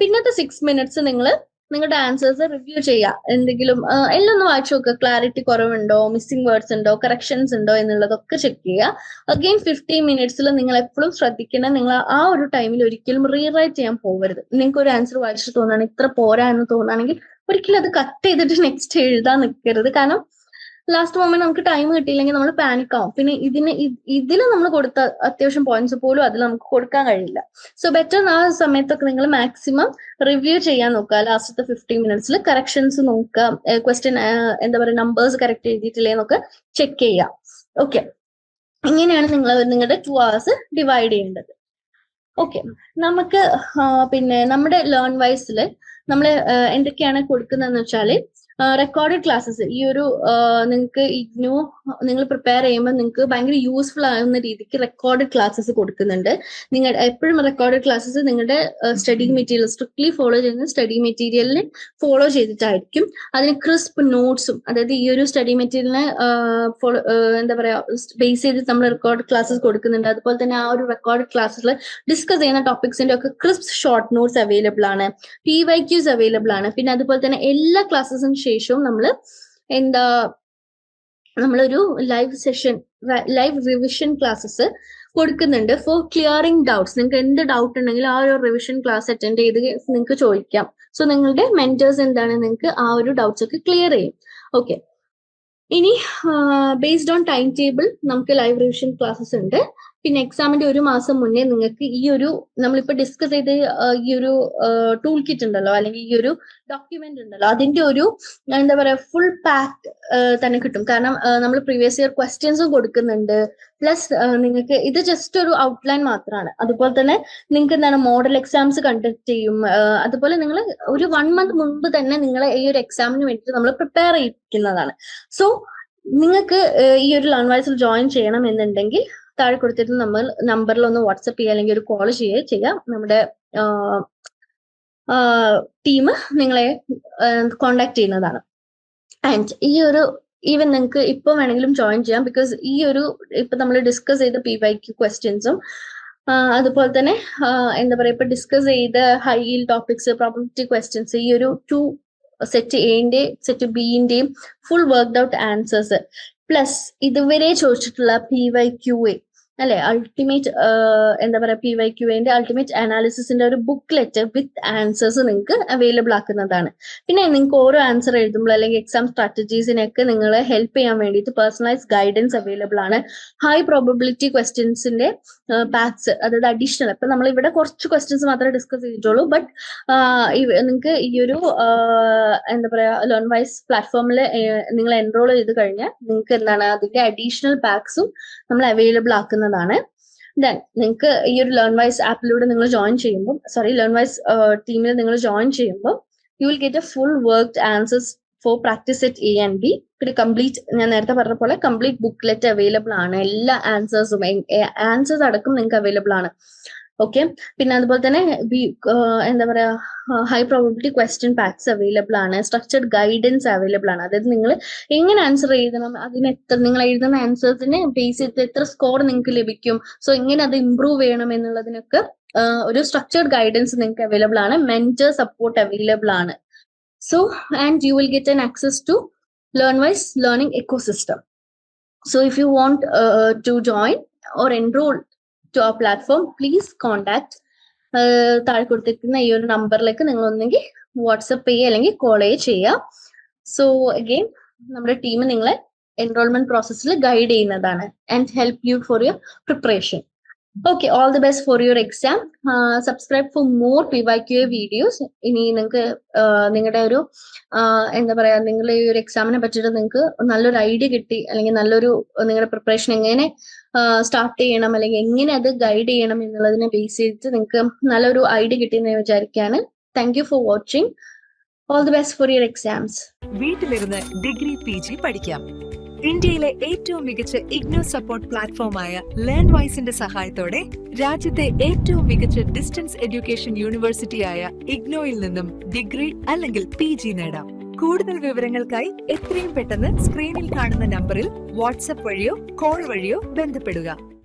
പിന്നത്തെ 6 മിനിറ്റ്സ് നിങ്ങൾ നിങ്ങളുടെ ആൻസേഴ്സ് റിവ്യൂ ചെയ്യുക. എന്തെങ്കിലും എല്ലാം ഒന്ന് വായിച്ചു നോക്കുക, ക്ലാരിറ്റി കുറവുണ്ടോ, മിസ്സിംഗ് വേർഡ്സ് ഉണ്ടോ, കറക്ഷൻസ് ഉണ്ടോ എന്നുള്ളതൊക്കെ ചെക്ക് ചെയ്യുക. അഗെയിൻ 15 മിനിറ്റ്സിൽ നിങ്ങൾ എപ്പോഴും ശ്രദ്ധിക്കണം, നിങ്ങൾ ആ ഒരു ടൈമിൽ ഒരിക്കലും റീറൈറ്റ് ചെയ്യാൻ പോകരുത്. നിങ്ങൾക്ക് ഒരു ആൻസർ വായിച്ചിട്ട് തോന്നുകയാണെങ്കിൽ ഇത്ര പോരാ എന്ന് തോന്നുകയാണെങ്കിൽ ഒരിക്കലും അത് കട്ട് ചെയ്തിട്ട് നെക്സ്റ്റ് എഴുതാൻ നിൽക്കരുത്. കാരണം ലാസ്റ്റ് മൊമെന്റ് നമുക്ക് ടൈം കിട്ടിയില്ലെങ്കിൽ നമ്മൾ പാനിക് ആവും. പിന്നെ ഇതിൽ നമ്മൾ കൊടുത്ത അത്യാവശ്യം പോയിന്റ്സ് പോലും അതിൽ നമുക്ക് കൊടുക്കാൻ കഴിയില്ല. സോ ബെറ്റർ ആ സമയത്തൊക്കെ നിങ്ങൾ മാക്സിമം റിവ്യൂ ചെയ്യാൻ നോക്കുക. ലാസ്റ്റത്തെ 15 മിനിറ്റ്സിൽ കറക്ഷൻസ് നോക്കുക, ക്വസ്റ്റ്യൻ എന്താ പറയുക നമ്പേഴ്സ് കറക്റ്റ് എഴുതിയിട്ടില്ലേ എന്നൊക്കെ ചെക്ക് ചെയ്യുക. ഓക്കെ, ഇങ്ങനെയാണ് നിങ്ങൾ നിങ്ങളുടെ 2 hours ഡിവൈഡ് ചെയ്യേണ്ടത്. ഓക്കെ, നമുക്ക് പിന്നെ നമ്മുടെ ലേൺ വൈസിൽ നമ്മൾ എന്തൊക്കെയാണ് കൊടുക്കുന്നതെന്ന് വെച്ചാൽ റെക്കോർഡഡ് ക്ലാസ്സസ്. ഈ ഒരു നിങ്ങൾക്ക് ഇഗ്നോ നിങ്ങൾ പ്രിപ്പയർ ചെയ്യുമ്പോൾ നിങ്ങൾക്ക് ഭയങ്കര യൂസ്ഫുൾ ആകുന്ന രീതിക്ക് റെക്കോർഡഡ് ക്ലാസ്സസ് കൊടുക്കുന്നുണ്ട്. നിങ്ങൾ എപ്പോഴും റെക്കോർഡഡ് ക്ലാസ്സസ് നിങ്ങളുടെ സ്റ്റഡി മെറ്റീരിയൽ സ്ട്രിക്ട്ലി ഫോളോ ചെയ്യുന്ന സ്റ്റഡി മെറ്റീരിയലിനെ ഫോളോ ചെയ്തിട്ടായിരിക്കും. അതിന് ക്രിസ്പ് നോട്ട്സും, അതായത് ഈ ഒരു സ്റ്റഡി മെറ്റീരിയലിനെ എന്താ പറയാ ബേസ് ചെയ്ത് നമ്മൾ റെക്കോർഡ് ക്ലാസ്സസ് കൊടുക്കുന്നുണ്ട്. അതുപോലെ തന്നെ ആ ഒരു റെക്കോർഡ് ക്ലാസ്സിൽ ഡിസ്കസ് ചെയ്യുന്ന ടോപ്പിക്സിന്റെ ഒക്കെ ക്രിസ്പ് ഷോർട്ട് നോട്ട്സ് അവൈലബിൾ ആണ്, PYQs അവൈലബിൾ ആണ്. പിന്നെ അതുപോലെ തന്നെ എല്ലാ ക്ലാസ്സസിന് ശേഷവും നമ്മളൊരു ലൈവ് റിവിഷൻ ക്ലാസ്സസ് കൊടുക്കുന്നുണ്ട് ഫോർ ക്ലിയറിംഗ് ഡൗട്ട്സ്. നിങ്ങൾക്ക് എന്ത് ഡൗട്ട് ഉണ്ടെങ്കിലും ആ ഒരു റിവിഷൻ ക്ലാസ് അറ്റൻഡ് ചെയ്ത് നിങ്ങൾക്ക് ചോദിക്കാം. സോ നിങ്ങളുടെ മെന്റേഴ്സ് എന്താണ് നിങ്ങൾക്ക് ആ ഒരു ഡൗട്ട്സ് ഒക്കെ ക്ലിയർ ചെയ്യും. ഓക്കെ, ഇനി ബേസ്ഡ് ഓൺ ടൈം ടേബിൾ നമുക്ക് ലൈവ് റിവിഷൻ ക്ലാസ്സസ് ഉണ്ട്. പിന്നെ എക്സാമിന്റെ ഒരു മാസം മുന്നേ നിങ്ങൾക്ക് ഈ ഒരു നമ്മളിപ്പോ ഡിസ്കസ് ചെയ്ത ഈ ഒരു ടൂൾ കിറ്റ് ഉണ്ടല്ലോ, അല്ലെങ്കിൽ ഈ ഒരു ഡോക്യുമെന്റ് ഉണ്ടല്ലോ, അതിന്റെ ഒരു എന്താ പറയാ ഫുൾ പാക്ക് തന്നെ കിട്ടും. കാരണം നമ്മൾ പ്രീവിയസ് ഇയർ ക്വസ്റ്റ്യൻസും കൊടുക്കുന്നുണ്ട്. പ്ലസ് നിങ്ങൾക്ക് ഇത് ജസ്റ്റ് ഒരു ഔട്ട്ലൈൻ മാത്രമാണ്. അതുപോലെ തന്നെ നിങ്ങൾക്ക് എന്താണ് മോഡൽ എക്സാംസ് കണ്ടക്ട് ചെയ്യും. അതുപോലെ നിങ്ങൾ ഒരു 1 month മുൻപ് തന്നെ നിങ്ങളെ ഈ ഒരു എക്സാമിന് വേണ്ടിയിട്ട് നമ്മൾ പ്രിപ്പയർ ചെയ്യിക്കുന്നതാണ്. സോ നിങ്ങൾക്ക് ഈ ഒരു ലേൺവൈസിൽ ജോയിൻ ചെയ്യണം എന്നുണ്ടെങ്കിൽ താഴെ കൊടുത്തിട്ട് നമ്മൾ നമ്പറിൽ ഒന്ന് വാട്സപ്പ് ചെയ്യുക അല്ലെങ്കിൽ ഒരു കോൾ ചെയ്യാം. നമ്മുടെ ടീം നിങ്ങളെ കോണ്ടാക്ട് ചെയ്യുന്നതാണ്. ആൻഡ് ഈ ഒരു ഈവൻ നിങ്ങൾക്ക് ഇപ്പൊ വേണമെങ്കിലും ജോയിൻ ചെയ്യാം. ബിക്കോസ് ഈ ഒരു ഇപ്പൊ നമ്മൾ ഡിസ്കസ് ചെയ്ത PYQ ക്വസ്റ്റ്യൻസും അതുപോലെ തന്നെ എന്താ പറയാ ഇപ്പൊ ഡിസ്കസ് ചെയ്ത high yield topics, probability questions, ഈ ഒരു 2 സെറ്റ് എൻ്റെയും സെറ്റ് ബിന്റെയും full worked out answers, plus ഇതുവരെ ചോദിച്ചിട്ടുള്ള PYQA അല്ലെ, അൾട്ടിമേറ്റ് എന്താ പറയാ PYQAന്റെ അൾട്ടിമേറ്റ് അനാലിസിസിന്റെ ഒരു ബുക്ക്ലെറ്റ് വിത്ത് ആൻസേഴ്സ് നിങ്ങൾക്ക് അവൈലബിൾ ആക്കുന്നതാണ്. പിന്നെ നിങ്ങൾക്ക് ഓരോ ആൻസർ എഴുതുമ്പോൾ അല്ലെങ്കിൽ എക്സാം സ്ട്രാറ്റജീസിനൊക്കെ നിങ്ങളെ ഹെൽപ്പ് ചെയ്യാൻ വേണ്ടിയിട്ട് പേഴ്സണലൈസ് ഗൈഡൻസ് അവൈലബിൾ ആണ്. ഹൈ പ്രോബബിലിറ്റി ക്വസ്റ്റ്യൻസിന്റെ പാക്സ്, അതായത് അഡീഷണൽ, ഇപ്പൊ നമ്മൾ ഇവിടെ കുറച്ച് ക്വസ്റ്റ്യൻസ് മാത്രമേ ഡിസ്കസ് ചെയ്തിട്ടുള്ളൂ. ബട്ട് നിങ്ങൾക്ക് ഈ ഒരു എന്താ പറയാ ലേൺവൈസ് പ്ലാറ്റ്ഫോമിൽ നിങ്ങൾ എൻറോൾ ചെയ്ത് കഴിഞ്ഞാൽ നിങ്ങൾക്ക് എന്താണ് അതിന്റെ അഡീഷണൽ പാക്സും നമ്മൾ അവൈലബിൾ ആക്കുന്നതാണ്. ദെൻ നിങ്ങൾക്ക് ഈ ഒരു ലേൺവൈസ് ആപ്പിലൂടെ നിങ്ങൾ ജോയിൻ ചെയ്യുമ്പോൾ, ലേൺവൈസ് ടീമിൽ നിങ്ങൾ ജോയിൻ ചെയ്യുമ്പോൾ you will get A full worked answers four practice set A and B. പിന്നെ കംപ്ലീറ്റ്, ഞാൻ നേരത്തെ പറഞ്ഞ പോലെ കംപ്ലീറ്റ് ബുക്ക്ലെറ്റ് അവൈലബിൾ ആണ്. എല്ലാ ആൻസേഴ്സും ആൻസേഴ്സ് അടക്കം നിങ്ങൾക്ക് അവൈലബിൾ ആണ്. ഓക്കെ, പിന്നെ അതുപോലെ തന്നെ എന്താ പറയാ high probability question packs available ആണ്. സ്ട്രക്ചർഡ് ഗൈഡൻസ് അവൈലബിൾ ആണ്. അതായത് നിങ്ങൾ എങ്ങനെ ആൻസർ എഴുതണം, അതിന് നിങ്ങൾ എഴുതുന്ന ആൻസേഴ്സിനെ ബേസ് ചെയ്ത് എത്ര സ്കോർ നിങ്ങൾക്ക് ലഭിക്കും, സോ എങ്ങനെ അത് ഇംപ്രൂവ് ചെയ്യണം എന്നുള്ളതിനൊക്കെ ഒരു സ്ട്രക്ചർഡ് ഗൈഡൻസ് നിങ്ങൾക്ക് അവൈലബിൾ ആണ്. മെന്റർ സപ്പോർട്ട് അവൈലബിൾ ആണ്. So, and you will get an access to LearnWise learning ecosystem. So, if you want to join or enroll to our platform, please contact താഴെ കൊടുത്തിരിക്കുന്ന ഈ ഒരു നമ്പറിലേക്ക് നിങ്ങൾ ഒന്നെങ്കിൽ വാട്സപ്പ് ചെയ്യുക അല്ലെങ്കിൽ കോൾ ചെയ്യുക. സോ അഗെയിൻ നമ്മുടെ ടീം നിങ്ങളെ എൻറോൾമെന്റ് പ്രോസസ്സിൽ ഗൈഡ് ചെയ്യുന്നതാണ് and help you for your preparation. Okay, all the best for your exam. Subscribe for more PYQA videos. ഇനി നിങ്ങൾക്ക് നിങ്ങളുടെ ഒരു എന്താ പറയാ നിങ്ങൾ ഈ ഒരു എക്സാമിനെ പറ്റിയിട്ട് നിങ്ങൾക്ക് നല്ലൊരു ഐഡിയ കിട്ടി, അല്ലെങ്കിൽ നല്ലൊരു നിങ്ങളുടെ പ്രിപ്പറേഷൻ എങ്ങനെ സ്റ്റാർട്ട് ചെയ്യണം അല്ലെങ്കിൽ എങ്ങനെ അത് ഗൈഡ് ചെയ്യണം എന്നുള്ളതിനെ ബേസ് ചെയ്തിട്ട് നിങ്ങൾക്ക് നല്ലൊരു ഐഡിയ കിട്ടിയെന്ന് വിചാരിക്കുകയാണ്. Thank you for watching. All the best for your exams. വീട്ടിലിരുന്ന് ഡിഗ്രി PG പഠിക്കാം. ഇന്ത്യയിലെ ഏറ്റവും മികച്ച ഇഗ്നോ സപ്പോർട്ട് പ്ലാറ്റ്ഫോമായ ലേൺവൈസിന്റെ സഹായത്തോടെ രാജ്യത്തെ ഏറ്റവും മികച്ച ഡിസ്റ്റൻസ് എഡ്യൂക്കേഷൻ യൂണിവേഴ്സിറ്റിയായ ഇഗ്നോയിൽ നിന്നും ഡിഗ്രി അല്ലെങ്കിൽ PG നേടാം. കൂടുതൽ വിവരങ്ങൾക്കായി എത്രയും പെട്ടെന്ന് സ്ക്രീനിൽ കാണുന്ന നമ്പറിൽ വാട്സ്ആപ്പ് വഴിയോ കോൾ വഴിയോ ബന്ധപ്പെടുക.